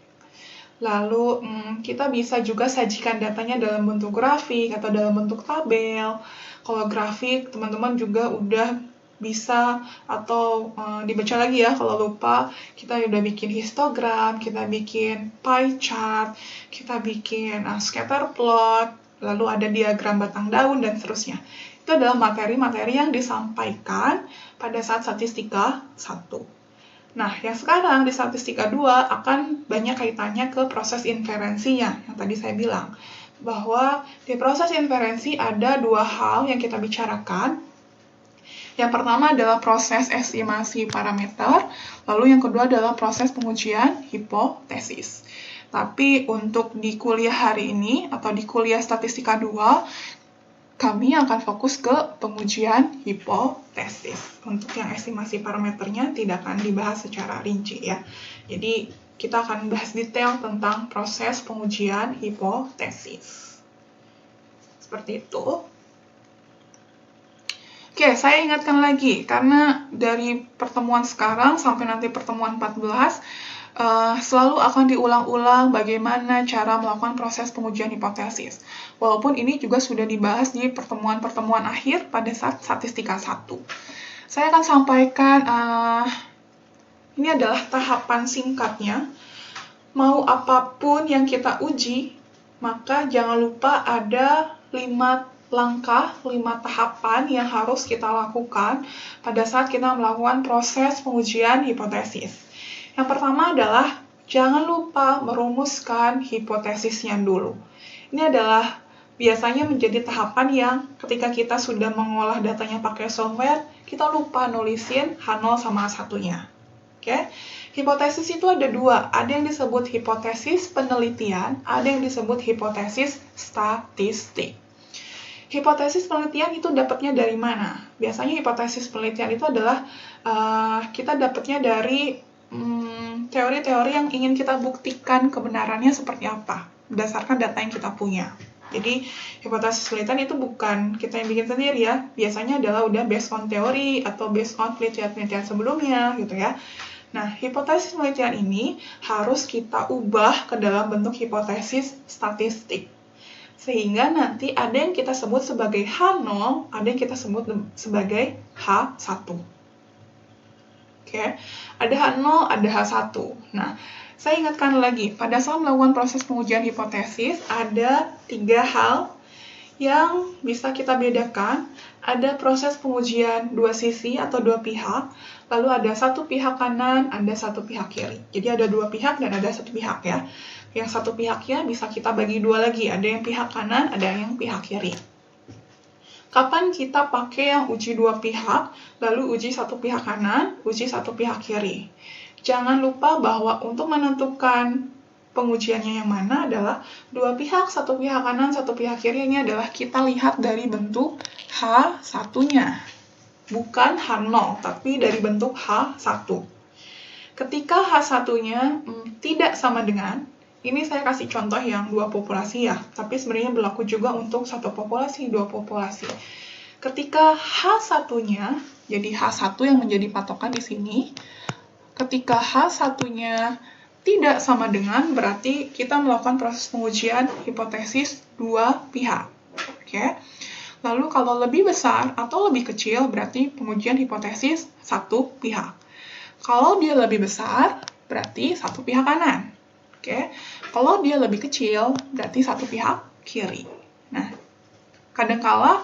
Lalu kita bisa juga sajikan datanya dalam bentuk grafik atau dalam bentuk tabel. Kalau grafik, teman-teman juga udah bisa atau dibaca lagi ya kalau lupa. Kita udah bikin histogram, kita bikin pie chart, kita bikin scatter plot, lalu ada diagram batang daun dan seterusnya. Itu adalah materi-materi yang disampaikan pada saat statistika 1. Nah, yang sekarang di statistika 2 akan banyak kaitannya ke proses inferensinya, yang tadi saya bilang. Bahwa di proses inferensi ada 2 hal yang kita bicarakan. Yang pertama adalah proses estimasi parameter, lalu yang kedua adalah proses pengujian hipotesis. Tapi untuk di kuliah hari ini, atau di kuliah statistika 2, kami akan fokus ke pengujian hipotesis. Untuk yang estimasi parameternya tidak akan dibahas secara rinci ya. Jadi kita akan bahas detail tentang proses pengujian hipotesis. Seperti itu. Oke, saya ingatkan lagi, karena dari pertemuan sekarang sampai nanti pertemuan 14, selalu akan diulang-ulang bagaimana cara melakukan proses pengujian hipotesis. Walaupun ini juga sudah dibahas di pertemuan-pertemuan akhir pada saat statistika 1. Saya akan sampaikan, ini adalah tahapan singkatnya. Mau apapun yang kita uji, maka jangan lupa ada 5 langkah, 5 tahapan yang harus kita lakukan pada saat kita melakukan proses pengujian hipotesis. Yang pertama adalah jangan lupa merumuskan hipotesisnya dulu. Ini adalah biasanya menjadi tahapan yang ketika kita sudah mengolah datanya pakai software, kita lupa nulisin H0 sama H1-nya. Oke? Hipotesis itu ada 2, ada yang disebut hipotesis penelitian, ada yang disebut hipotesis statistik. Hipotesis penelitian itu dapatnya dari mana? Biasanya hipotesis penelitian itu adalah kita dapatnya dari teori-teori yang ingin kita buktikan kebenarannya seperti apa, berdasarkan data yang kita punya. Jadi, hipotesis penelitian itu bukan kita yang bikin sendiri ya, biasanya adalah udah based on teori atau based on penelitian-penelitian sebelumnya gitu ya. Nah, hipotesis penelitian ini harus kita ubah ke dalam bentuk hipotesis statistik. Sehingga nanti ada yang kita sebut sebagai H0, ada yang kita sebut sebagai H1. Oke, ada H0, ada H1. Nah, saya ingatkan lagi, pada saat melakukan proses pengujian hipotesis, ada 3 hal yang bisa kita bedakan. Ada proses pengujian 2 sisi atau 2 pihak, lalu ada 1 pihak kanan, ada 1 pihak kiri. Jadi ada 2 pihak dan ada 1 pihak ya. Yang 1 pihaknya bisa kita bagi 2 lagi, ada yang pihak kanan, ada yang pihak kiri. Kapan kita pakai yang uji 2 pihak, lalu uji 1 pihak kanan, uji 1 pihak kiri? Jangan lupa bahwa untuk menentukan pengujiannya yang mana adalah 2 pihak, 1 pihak kanan, 1 pihak kiri. Ini adalah kita lihat dari bentuk H1-nya. Bukan H0, tapi dari bentuk H1. Ketika H1-nya tidak sama dengan, ini saya kasih contoh yang 2 populasi ya, tapi sebenarnya berlaku juga untuk 1 populasi, 2 populasi. Ketika H1-nya, jadi H1 yang menjadi patokan di sini, ketika H1-nya tidak sama dengan, berarti kita melakukan proses pengujian hipotesis 2 pihak. Oke. Lalu kalau lebih besar atau lebih kecil, berarti pengujian hipotesis 1 pihak. Kalau dia lebih besar, berarti 1 pihak kanan. Oke, kalau dia lebih kecil, berarti 1 pihak kiri. Nah, kadangkala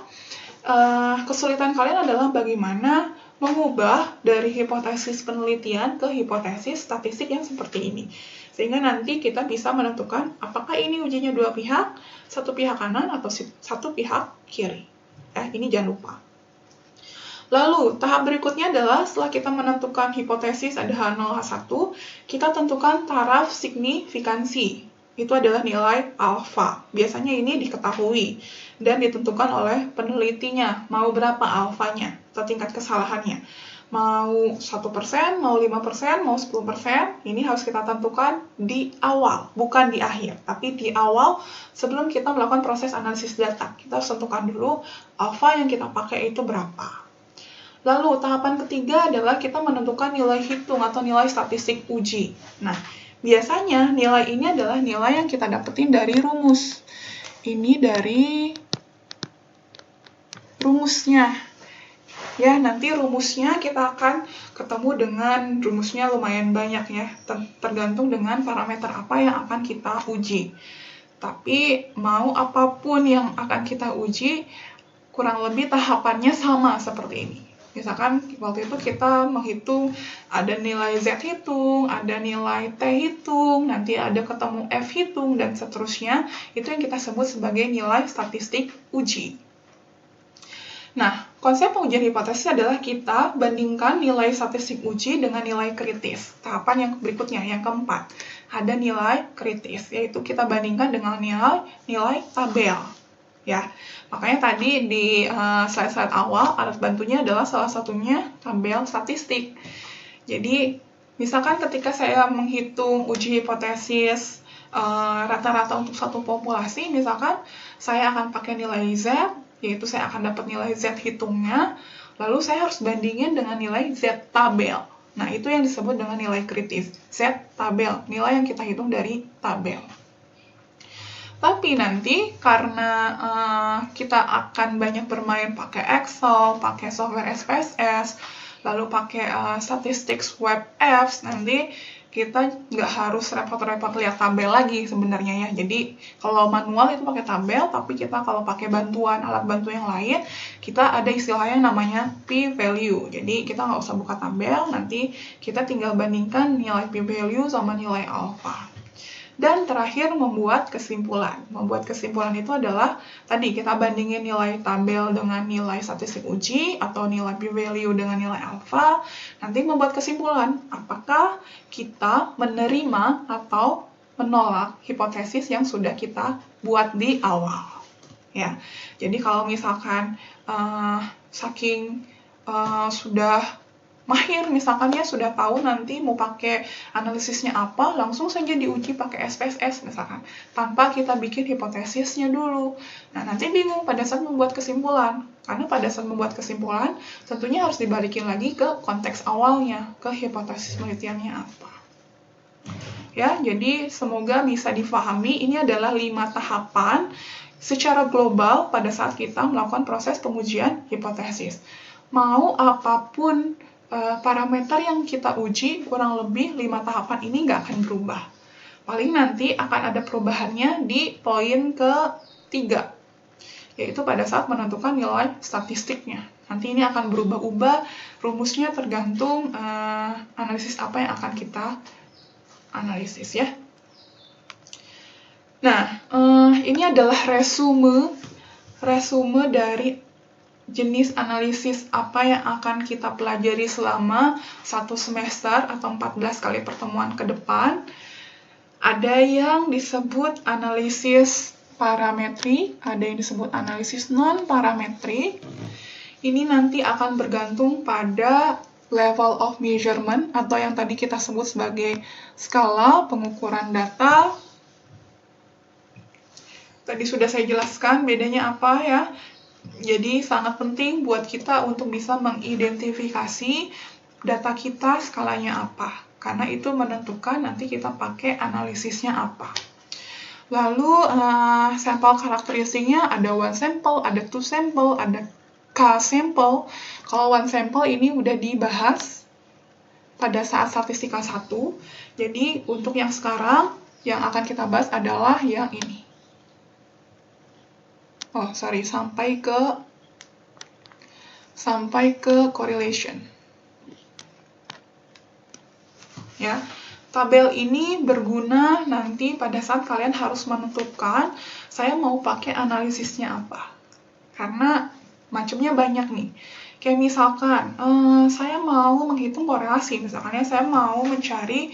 kesulitan kalian adalah bagaimana mengubah dari hipotesis penelitian ke hipotesis statistik yang seperti ini. Sehingga nanti kita bisa menentukan apakah ini ujinya 2 pihak, 1 pihak kanan atau 1 pihak kiri. Ini jangan lupa. Lalu, tahap berikutnya adalah setelah kita menentukan hipotesis ada H0, H1, kita tentukan taraf signifikansi. Itu adalah nilai alfa. Biasanya ini diketahui dan ditentukan oleh penelitinya. Mau berapa alfanya atau tingkat kesalahannya. Mau 1%, mau 5%, mau 10%, ini harus kita tentukan di awal, bukan di akhir. Tapi di awal, sebelum kita melakukan proses analisis data, kita harus tentukan dulu alfa yang kita pakai itu berapa. Lalu, tahapan ketiga adalah kita menentukan nilai hitung atau nilai statistik uji. Nah, biasanya nilai ini adalah nilai yang kita dapetin dari rumus. Ini dari rumusnya. Ya, nanti rumusnya kita akan ketemu dengan rumusnya lumayan banyak ya, tergantung dengan parameter apa yang akan kita uji. Tapi mau apapun yang akan kita uji, kurang lebih tahapannya sama seperti ini. Misalkan waktu itu kita menghitung ada nilai Z hitung, ada nilai T hitung, nanti ada ketemu F hitung, dan seterusnya. Itu yang kita sebut sebagai nilai statistik uji. Nah, konsep pengujian hipotesis adalah kita bandingkan nilai statistik uji dengan nilai kritis. Tahapan yang berikutnya, yang keempat, ada nilai kritis, yaitu kita bandingkan dengan nilai tabel. Ya, makanya tadi di slide-slide awal alat bantunya adalah salah satunya tabel statistik. Jadi, misalkan ketika saya menghitung uji hipotesis rata-rata untuk satu populasi, misalkan saya akan pakai nilai Z, yaitu saya akan dapat nilai Z hitungnya, lalu saya harus bandingin dengan nilai Z tabel. Nah, itu yang disebut dengan nilai kritis. Z tabel, nilai yang kita hitung dari tabel. Tapi nanti karena kita akan banyak bermain pakai Excel, pakai software SPSS, lalu pakai statistics web apps, nanti kita nggak harus repot-repot lihat tabel lagi sebenarnya ya. Jadi kalau manual itu pakai tabel, tapi kita kalau pakai bantuan, alat bantu yang lain, kita ada istilahnya namanya p-value. Jadi kita nggak usah buka tabel, nanti kita tinggal bandingkan nilai p-value sama nilai alpha. Dan terakhir, membuat kesimpulan. Membuat kesimpulan itu adalah, tadi kita bandingin nilai tabel dengan nilai statistik uji, atau nilai p-value dengan nilai alpha, nanti membuat kesimpulan, apakah kita menerima atau menolak hipotesis yang sudah kita buat di awal. Ya, jadi kalau misalkan saking sudah mahir, misalkan ya sudah tahu nanti mau pakai analisisnya apa, langsung saja diuji pakai SPSS misalkan, tanpa kita bikin hipotesisnya dulu. Nah, nanti bingung pada saat membuat kesimpulan, karena pada saat membuat kesimpulan tentunya harus dibalikin lagi ke konteks awalnya, ke hipotesis penelitiannya apa. Ya, jadi semoga bisa difahami, ini adalah 5 tahapan secara global pada saat kita melakukan proses pengujian hipotesis. Mau apapun parameter yang kita uji, kurang lebih 5 tahapan ini nggak akan berubah. Paling nanti akan ada perubahannya di poin ke-3, yaitu pada saat menentukan nilai statistiknya. Nanti ini akan berubah-ubah, rumusnya tergantung analisis apa yang akan kita analisis ya. Nah, ini adalah resume dari jenis analisis apa yang akan kita pelajari selama 1 semester atau 14 kali pertemuan ke depan. Ada yang disebut analisis parametrik, ada yang disebut analisis non-parametrik. Ini nanti akan bergantung pada level of measurement atau yang tadi kita sebut sebagai skala pengukuran data. Tadi sudah saya jelaskan bedanya apa ya. Jadi sangat penting buat kita untuk bisa mengidentifikasi data kita skalanya apa. Karena itu menentukan nanti kita pakai analisisnya apa. Lalu sampel karakteristiknya ada one sample, ada two sample, ada k-sample. Kalau one sample ini udah dibahas pada saat statistika 1. Jadi untuk yang sekarang yang akan kita bahas adalah yang ini. Sampai ke correlation. Ya. Tabel ini berguna nanti pada saat kalian harus menentukan saya mau pakai analisisnya apa. Karena macamnya banyak nih. Kayak misalkan saya mau menghitung korelasi, misalkan saya mau mencari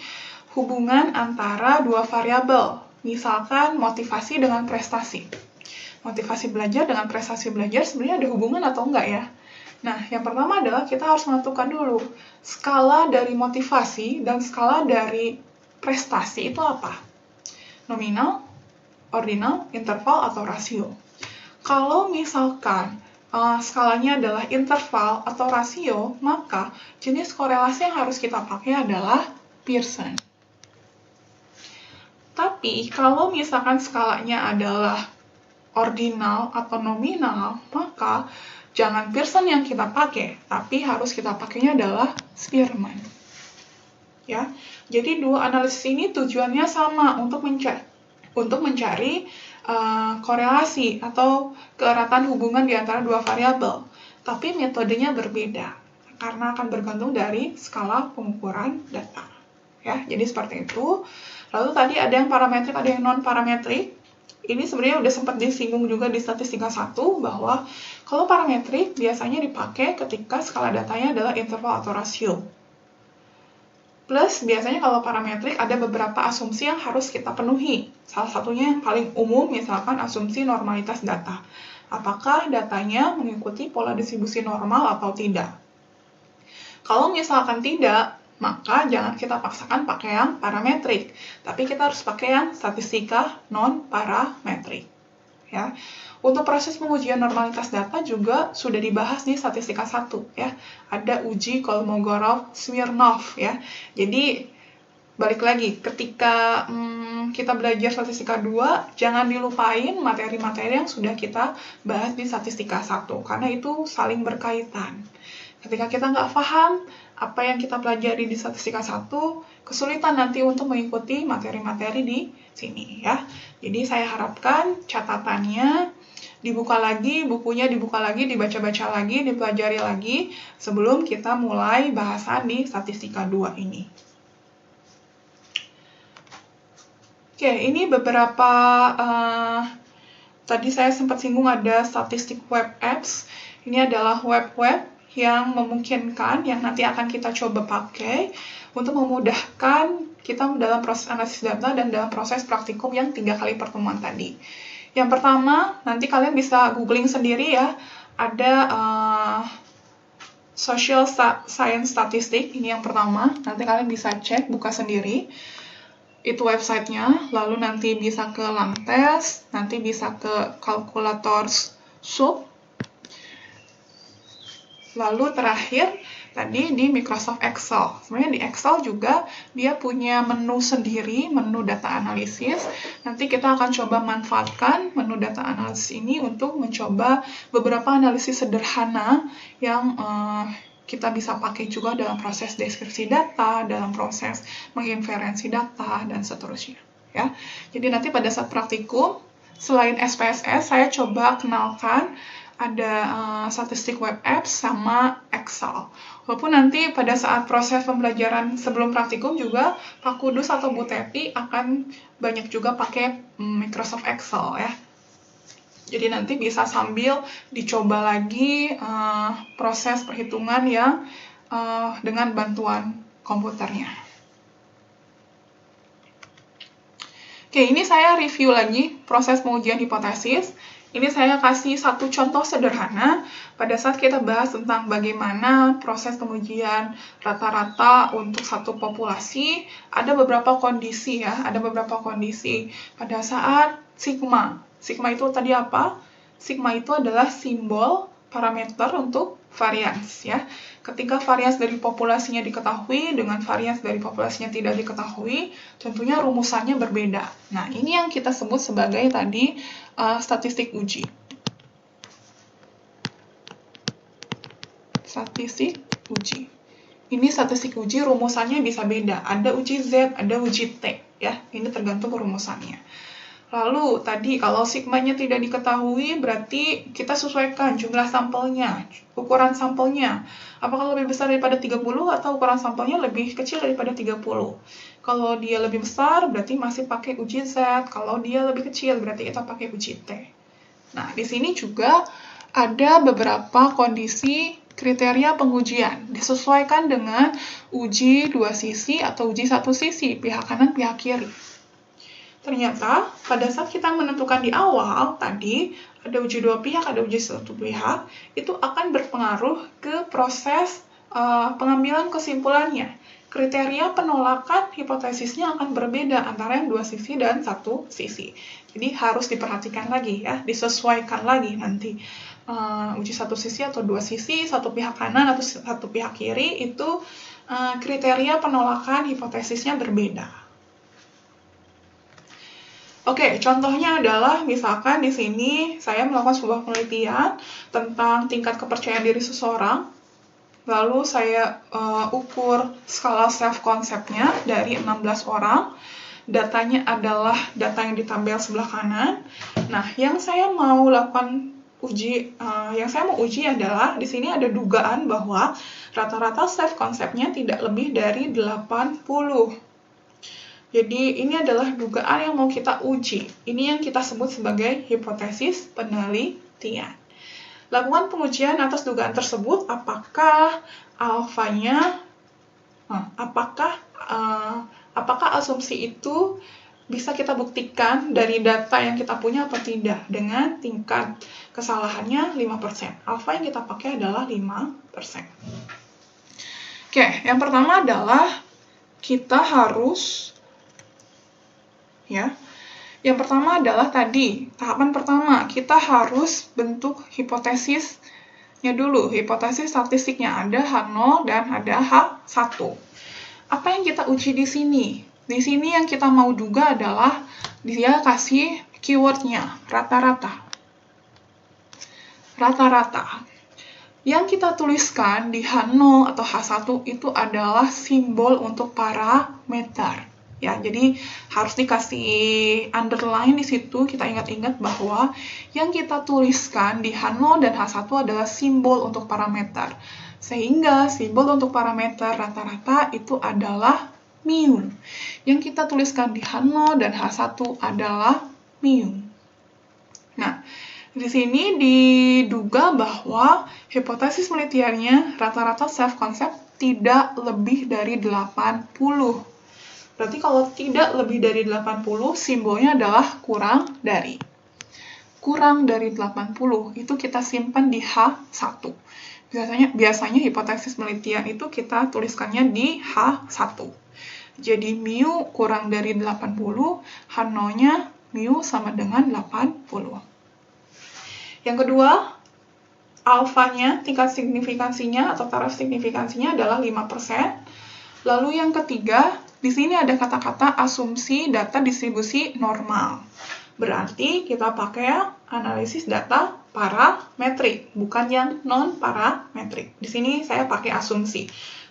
hubungan antara dua variabel, misalkan motivasi dengan prestasi. Motivasi belajar dengan prestasi belajar sebenarnya ada hubungan atau enggak ya? Nah, yang pertama adalah kita harus menentukan dulu skala dari motivasi dan skala dari prestasi itu apa? Nominal, ordinal, interval, atau rasio. Kalau misalkan skalanya adalah interval atau rasio, maka jenis korelasi yang harus kita pakai adalah Pearson. Tapi kalau misalkan skalanya adalah ordinal atau nominal, maka jangan Pearson yang kita pakai, tapi harus kita pakainya adalah Spearman. Ya, jadi dua analisis ini tujuannya sama untuk mencari korelasi atau keeratan hubungan di antara dua variabel, tapi metodenya berbeda karena akan bergantung dari skala pengukuran data. Ya, jadi seperti itu. Lalu tadi ada yang parametrik, ada yang non parametrik. Ini sebenarnya udah sempat disinggung juga di statistika 1 bahwa kalau parametrik biasanya dipakai ketika skala datanya adalah interval atau rasio. Plus, biasanya kalau parametrik ada beberapa asumsi yang harus kita penuhi. Salah satunya yang paling umum, misalkan asumsi normalitas data. Apakah datanya mengikuti pola distribusi normal atau tidak? Kalau misalkan tidak, maka jangan kita paksakan pakai yang parametrik, tapi kita harus pakai yang statistika non-parametrik. Ya. Untuk proses pengujian normalitas data juga sudah dibahas di statistika 1 ya. Ada uji Kolmogorov-Smirnov ya. Jadi balik lagi ketika kita belajar statistika 2, jangan dilupain materi-materi yang sudah kita bahas di statistika 1 karena itu saling berkaitan. Ketika kita nggak paham apa yang kita pelajari di statistika 1, kesulitan nanti untuk mengikuti materi-materi di sini ya. Jadi saya harapkan catatannya dibuka lagi, bukunya dibuka lagi, dibaca-baca lagi, dipelajari lagi sebelum kita mulai bahasan di statistika 2 ini. Oke, ini beberapa tadi saya sempat singgung ada statistik web apps. Ini adalah web-web yang memungkinkan, yang nanti akan kita coba pakai untuk memudahkan kita dalam proses analisis data dan dalam proses praktikum yang 3 kali pertemuan tadi. Yang pertama, nanti kalian bisa googling sendiri ya, ada social science statistik, ini yang pertama, nanti kalian bisa cek, buka sendiri, itu websitenya, lalu nanti bisa ke Langtest, nanti bisa ke Calculators Sub, lalu terakhir tadi di Microsoft Excel. Sebenarnya di Excel juga dia punya menu sendiri, menu data analisis. Nanti kita akan coba manfaatkan menu data analisis ini untuk mencoba beberapa analisis sederhana yang kita bisa pakai juga dalam proses deskripsi data, dalam proses menginferensi data, dan seterusnya. Ya. Jadi nanti pada saat praktikum, selain SPSS, saya coba kenalkan ada statistik web apps sama Excel. Walaupun nanti pada saat proses pembelajaran sebelum praktikum juga Pak Kudus atau Bu Teti akan banyak juga pakai Microsoft Excel ya. Jadi nanti bisa sambil dicoba lagi proses perhitungan yang dengan bantuan komputernya. Oke, ini saya review lagi proses pengujian hipotesis. Ini saya kasih satu contoh sederhana pada saat kita bahas tentang bagaimana proses pengujian rata-rata untuk satu populasi. Ada beberapa kondisi ya, ada beberapa kondisi pada saat sigma. Sigma itu tadi apa? Sigma itu adalah simbol parameter untuk varians ya. Ketika varians dari populasinya diketahui dengan varians dari populasinya tidak diketahui, tentunya rumusannya berbeda. Nah, ini yang kita sebut sebagai tadi statistik uji. Statistik uji. Ini statistik uji rumusannya bisa beda. Ada uji Z, ada uji T ya. Ini tergantung rumusannya. Lalu tadi kalau sigmanya tidak diketahui berarti kita sesuaikan jumlah sampelnya, ukuran sampelnya. Apakah lebih besar daripada 30 atau ukuran sampelnya lebih kecil daripada 30? Kalau dia lebih besar berarti masih pakai uji Z, kalau dia lebih kecil berarti kita pakai uji T. Nah, di sini juga ada beberapa kondisi kriteria pengujian disesuaikan dengan uji dua sisi atau uji satu sisi, pihak kanan, pihak kiri. Ternyata pada saat kita menentukan di awal tadi ada uji dua pihak, ada uji satu pihak, itu akan berpengaruh ke proses pengambilan kesimpulannya. Kriteria penolakan hipotesisnya akan berbeda antara yang dua sisi dan satu sisi. Jadi harus diperhatikan lagi ya, disesuaikan lagi nanti uji satu sisi atau dua sisi, satu pihak kanan atau satu pihak kiri itu kriteria penolakan hipotesisnya berbeda. Oke, contohnya adalah misalkan di sini saya melakukan sebuah penelitian tentang tingkat kepercayaan diri seseorang. Lalu saya ukur skala self-concept-nya dari 16 orang. Datanya adalah data yang di tabel sebelah kanan. Nah, yang saya mau uji adalah di sini ada dugaan bahwa rata-rata self-concept-nya tidak lebih dari 80. Jadi ini adalah dugaan yang mau kita uji. Ini yang kita sebut sebagai hipotesis penelitian. Lakukan pengujian atas dugaan tersebut, apakah asumsi itu bisa kita buktikan dari data yang kita punya atau tidak dengan tingkat kesalahannya 5%. Alfa yang kita pakai adalah 5%. Oke, yang pertama adalah kita harus yang pertama adalah tadi, tahapan pertama, kita harus bentuk hipotesisnya dulu. Hipotesis statistiknya ada H0 dan ada H1. Apa yang kita uji di sini? Di sini yang kita mau duga adalah dia kasih keywordnya, rata-rata. Rata-rata. Yang kita tuliskan di H0 atau H1 itu adalah simbol untuk parameter. Ya, jadi harus dikasih underline di situ, kita ingat-ingat bahwa yang kita tuliskan di H0 dan H1 adalah simbol untuk parameter. Sehingga simbol untuk parameter rata-rata itu adalah mu. Yang kita tuliskan di H0 dan H1 adalah mu. Nah, di sini diduga bahwa hipotesis penelitiannya rata-rata self-concept tidak lebih dari 80. Berarti kalau tidak lebih dari 80, simbolnya adalah kurang dari. Kurang dari 80 itu kita simpan di H1. Biasanya hipotesis penelitian itu kita tuliskannya di H1. Jadi mu kurang dari 80, H0-nya mu sama dengan 80. Yang kedua, alfanya, tingkat signifikansinya atau taraf signifikansinya adalah 5%. Lalu yang ketiga, di sini ada kata-kata asumsi data distribusi normal. Berarti kita pakai analisis data parametrik, bukan yang non-parametrik. Di sini saya pakai asumsi.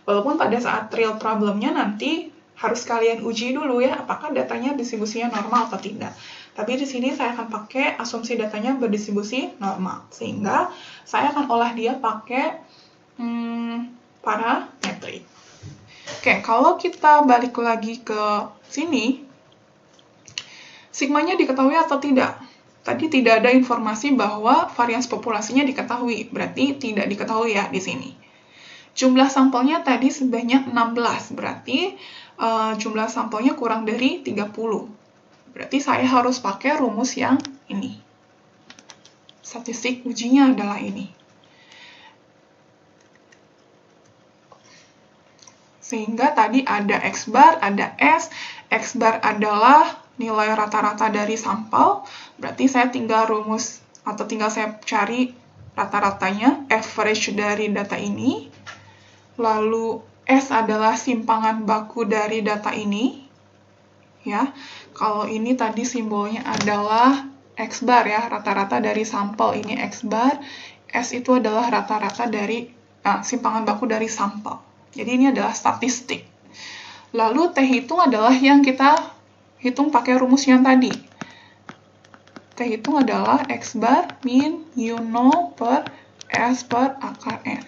Walaupun pada saat real problemnya nanti harus kalian uji dulu ya, apakah datanya distribusinya normal atau tidak. Tapi di sini saya akan pakai asumsi datanya berdistribusi normal. Sehingga saya akan olah dia pakai parametrik. Oke, kalau kita balik lagi ke sini, sigmanya diketahui atau tidak? Tadi tidak ada informasi bahwa varians populasinya diketahui, berarti tidak diketahui ya di sini. Jumlah sampelnya tadi sebanyak 16, berarti jumlah sampelnya kurang dari 30. Berarti saya harus pakai rumus yang ini. Statistik ujinya adalah ini. Sehingga tadi ada X bar, ada S. X bar adalah nilai rata-rata dari sampel. Berarti saya tinggal saya cari rata-ratanya, average dari data ini. Lalu S adalah simpangan baku dari data ini. Ya, kalau ini tadi simbolnya adalah X bar ya, rata-rata dari sampel ini X bar. S itu adalah rata-rata dari simpangan baku dari sampel. Jadi ini adalah statistik. Lalu T hitung adalah yang kita hitung pakai rumus yang tadi. T hitung adalah X bar min mu0 per S per akar N.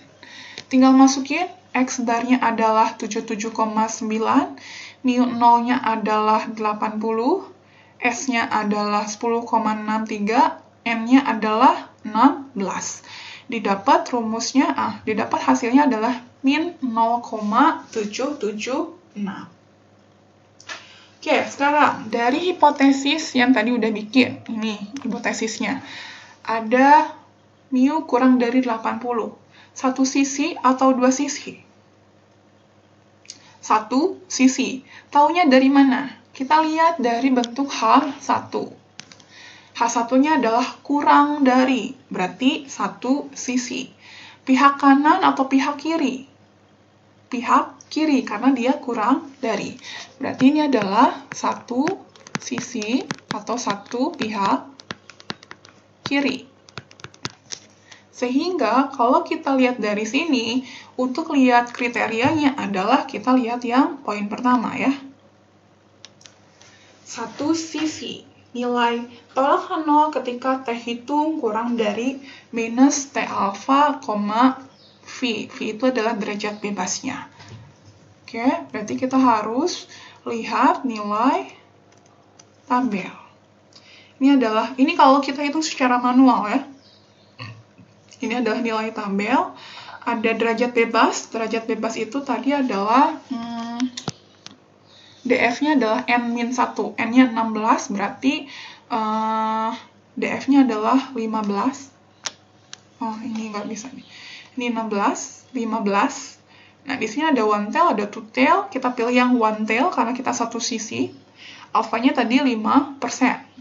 Tinggal masukin, X barnya adalah 77,9, mu0-nya adalah 80, S-nya adalah 10,63, N-nya adalah 16. Didapat hasilnya adalah min 0,776. Oke, sekarang dari hipotesis yang tadi udah bikin, ini hipotesisnya. Ada mu kurang dari 80. Satu sisi atau dua sisi? Satu sisi. Taunya dari mana? Kita lihat dari bentuk H1. H1-nya adalah kurang dari, berarti satu sisi. Pihak kanan atau pihak kiri? Pihak kiri, karena dia kurang dari. Berarti ini adalah satu sisi atau satu pihak kiri. Sehingga kalau kita lihat dari sini, untuk lihat kriterianya adalah kita lihat yang poin pertama ya. Satu sisi. Nilai tolak H0 ketika T hitung kurang dari minus T alfa, V. V itu adalah derajat bebasnya. Oke, berarti kita harus lihat nilai tabel. Ini kalau kita hitung secara manual ya. Ini adalah nilai tabel. Ada derajat bebas. Derajat bebas itu tadi adalah DF-nya adalah N-1. N-nya 16, berarti DF-nya adalah 15. Oh, ini nggak bisa nih. Ini 16, 15. Nah, di sini ada one tail, ada two tail. Kita pilih yang one tail karena kita satu sisi. Alfanya tadi 5%.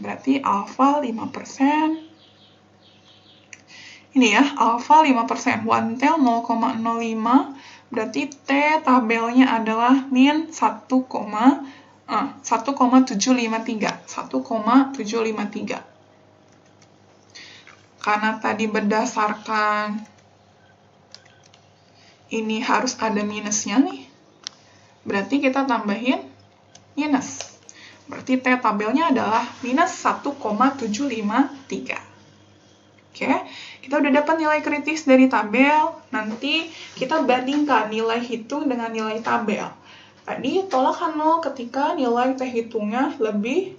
Berarti alfa 5%. Ini ya, alfa 5%. One tail 0,05. Berarti T tabelnya adalah min 1,753. 1,753. Karena tadi berdasarkan ini harus ada minusnya nih. Berarti kita tambahin minus. Berarti T tabelnya adalah minus 1,753. Oke, kita udah dapat nilai kritis dari tabel. Nanti kita bandingkan nilai hitung dengan nilai tabel. Tadi tolak H0 ketika nilai T hitungnya lebih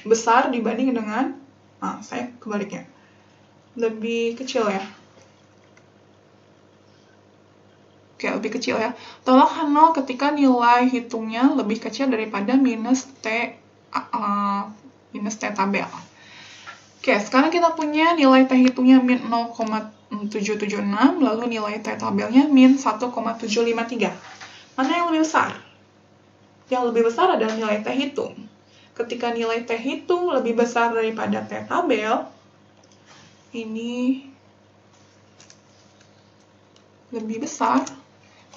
besar dibanding dengan, saya kebaliknya, lebih kecil ya. Oke, lebih kecil ya. Tolak H0 ketika nilai hitungnya lebih kecil daripada minus T tabel. Oke, sekarang kita punya nilai T hitungnya min 0,776, lalu nilai T tabelnya min 1,753. Mana yang lebih besar? Yang lebih besar adalah nilai T hitung. Ketika nilai T hitung lebih besar daripada T tabel, ini lebih besar,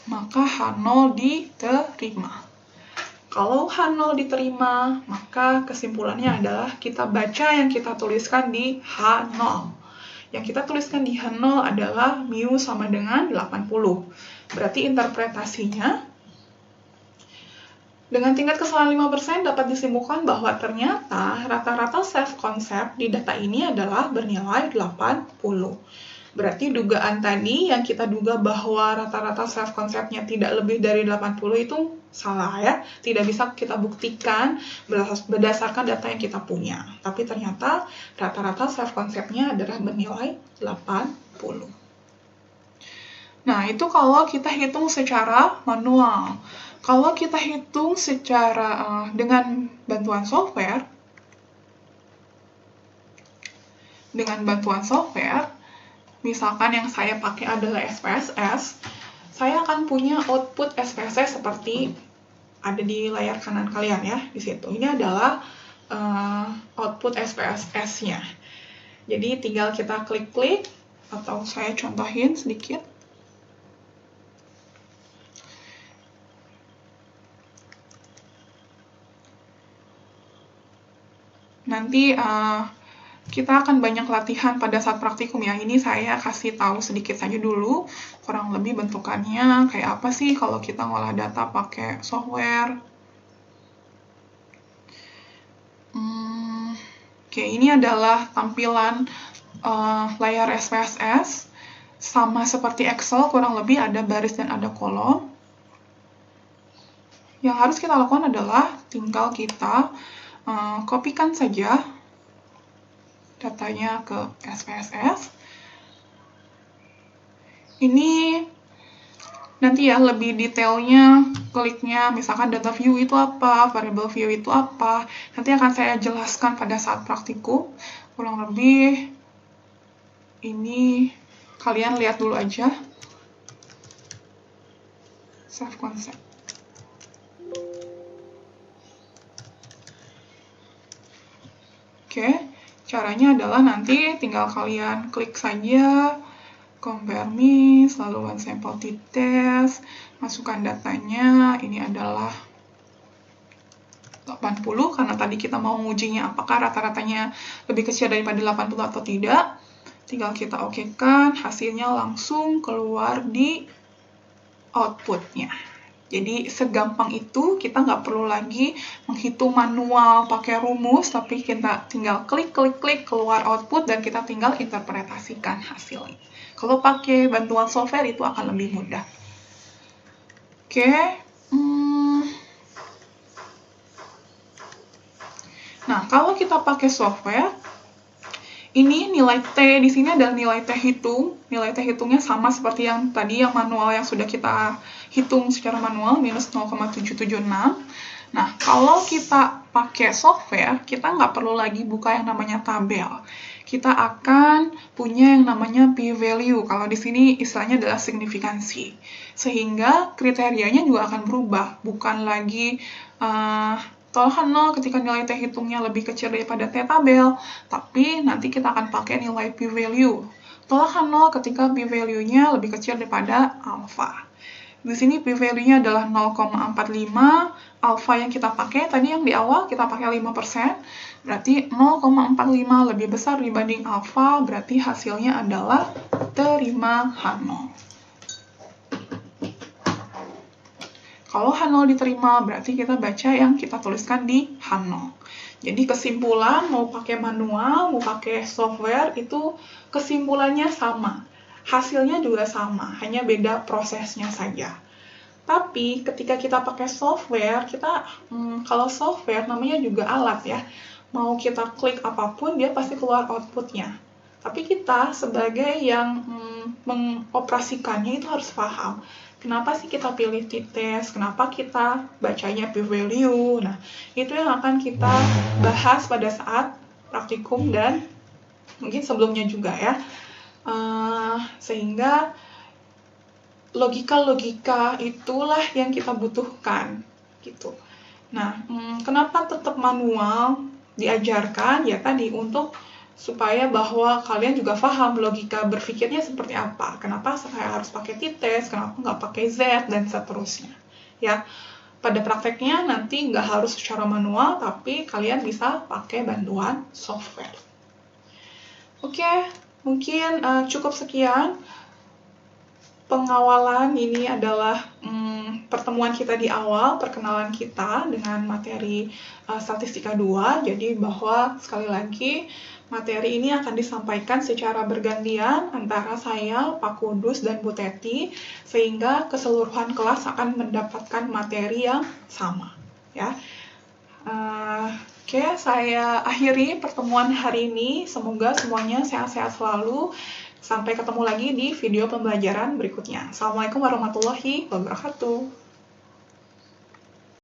maka H0 diterima. Kalau H0 diterima, maka kesimpulannya adalah kita baca yang kita tuliskan di H0. Yang kita tuliskan di H0 adalah mu sama dengan 80. Berarti interpretasinya, dengan tingkat kesalahan 5% dapat disimpulkan bahwa ternyata rata-rata self-concept di data ini adalah bernilai 80. Berarti dugaan tadi yang kita duga bahwa rata-rata self-concept-nya tidak lebih dari 80 itu salah ya. Tidak bisa kita buktikan berdasarkan data yang kita punya. Tapi ternyata rata-rata self-concept-nya adalah bernilai 80. Nah, itu kalau kita hitung secara manual. Kalau kita hitung secara dengan bantuan software, misalkan yang saya pakai adalah SPSS, saya akan punya output SPSS seperti ada di layar kanan kalian ya, di situ. Ini adalah output SPSS-nya. Jadi tinggal kita klik-klik, atau saya contohin sedikit. Nanti kita akan banyak latihan pada saat praktikum ya. Ini saya kasih tahu sedikit saja dulu, kurang lebih bentukannya kayak apa sih kalau kita ngolah data pakai software. Oke, ini adalah tampilan layar SPSS. Sama seperti Excel, kurang lebih ada baris dan ada kolom. Yang harus kita lakukan adalah tinggal kita kopikan saja datanya ke SPSS. Ini nanti ya lebih detailnya kliknya, misalkan data view itu apa, variable view itu apa, nanti akan saya jelaskan pada saat praktikum. Kurang lebih ini kalian lihat dulu aja self concept. Oke, caranya adalah nanti tinggal kalian klik saja compare miss, lalu one sample t-test, masukkan datanya. Ini adalah 80, karena tadi kita mau ngujinya apakah rata-ratanya lebih kecil daripada 80 atau tidak. Tinggal kita okekan, hasilnya langsung keluar di outputnya. Jadi segampang itu, kita nggak perlu lagi menghitung manual pakai rumus, tapi kita tinggal klik keluar output dan kita tinggal interpretasikan hasilnya. Kalau pakai bantuan software itu akan lebih mudah. Oke. Nah, kalau kita pakai software, ini nilai T di sini adalah nilai T hitung. Nilai T hitungnya sama seperti yang tadi, yang manual yang sudah kita hitung secara manual, minus 0,776. Nah, kalau kita pakai software, kita nggak perlu lagi buka yang namanya tabel. Kita akan punya yang namanya p-value. Kalau di sini istilahnya adalah signifikansi. Sehingga kriterianya juga akan berubah. Bukan lagi tolakkan 0 ketika nilai T hitungnya lebih kecil daripada T tabel, tapi nanti kita akan pakai nilai p-value. Tolakkan 0 ketika p-value-nya lebih kecil daripada alpha. Di sini p-value-nya adalah 0,45, alpha yang kita pakai, tadi yang di awal kita pakai 5%, berarti 0,45 lebih besar dibanding alpha, berarti hasilnya adalah terima H0. Kalau H0 diterima, berarti kita baca yang kita tuliskan di H0. Jadi kesimpulan, mau pakai manual, mau pakai software, itu kesimpulannya sama. Hasilnya juga sama, hanya beda prosesnya saja. Tapi ketika kita pakai software, kalau software namanya juga alat ya. Mau kita klik apapun, dia pasti keluar outputnya. Tapi kita sebagai yang mengoperasikannya itu harus paham. Kenapa sih kita pilih t-test? Kenapa kita bacanya p-value? Nah, itu yang akan kita bahas pada saat praktikum dan mungkin sebelumnya juga ya. Sehingga logika-logika itulah yang kita butuhkan gitu. Nah, kenapa tetap manual diajarkan? Ya tadi, untuk supaya bahwa kalian juga paham logika berpikirnya seperti apa. Kenapa saya harus pakai t-test, kenapa nggak pakai Z, dan seterusnya. Ya, pada prakteknya nanti nggak harus secara manual, tapi kalian bisa pakai bantuan software. Oke, mungkin cukup sekian pengawalan. Ini adalah pertemuan kita di awal, perkenalan kita dengan materi Statistika 2. Jadi bahwa sekali lagi materi ini akan disampaikan secara bergantian antara saya, Pak Kudus, dan Bu Teti, sehingga keseluruhan kelas akan mendapatkan materi yang sama. Ya. Oke, saya akhiri pertemuan hari ini. Semoga semuanya sehat-sehat selalu. Sampai ketemu lagi di video pembelajaran berikutnya. Assalamualaikum warahmatullahi wabarakatuh.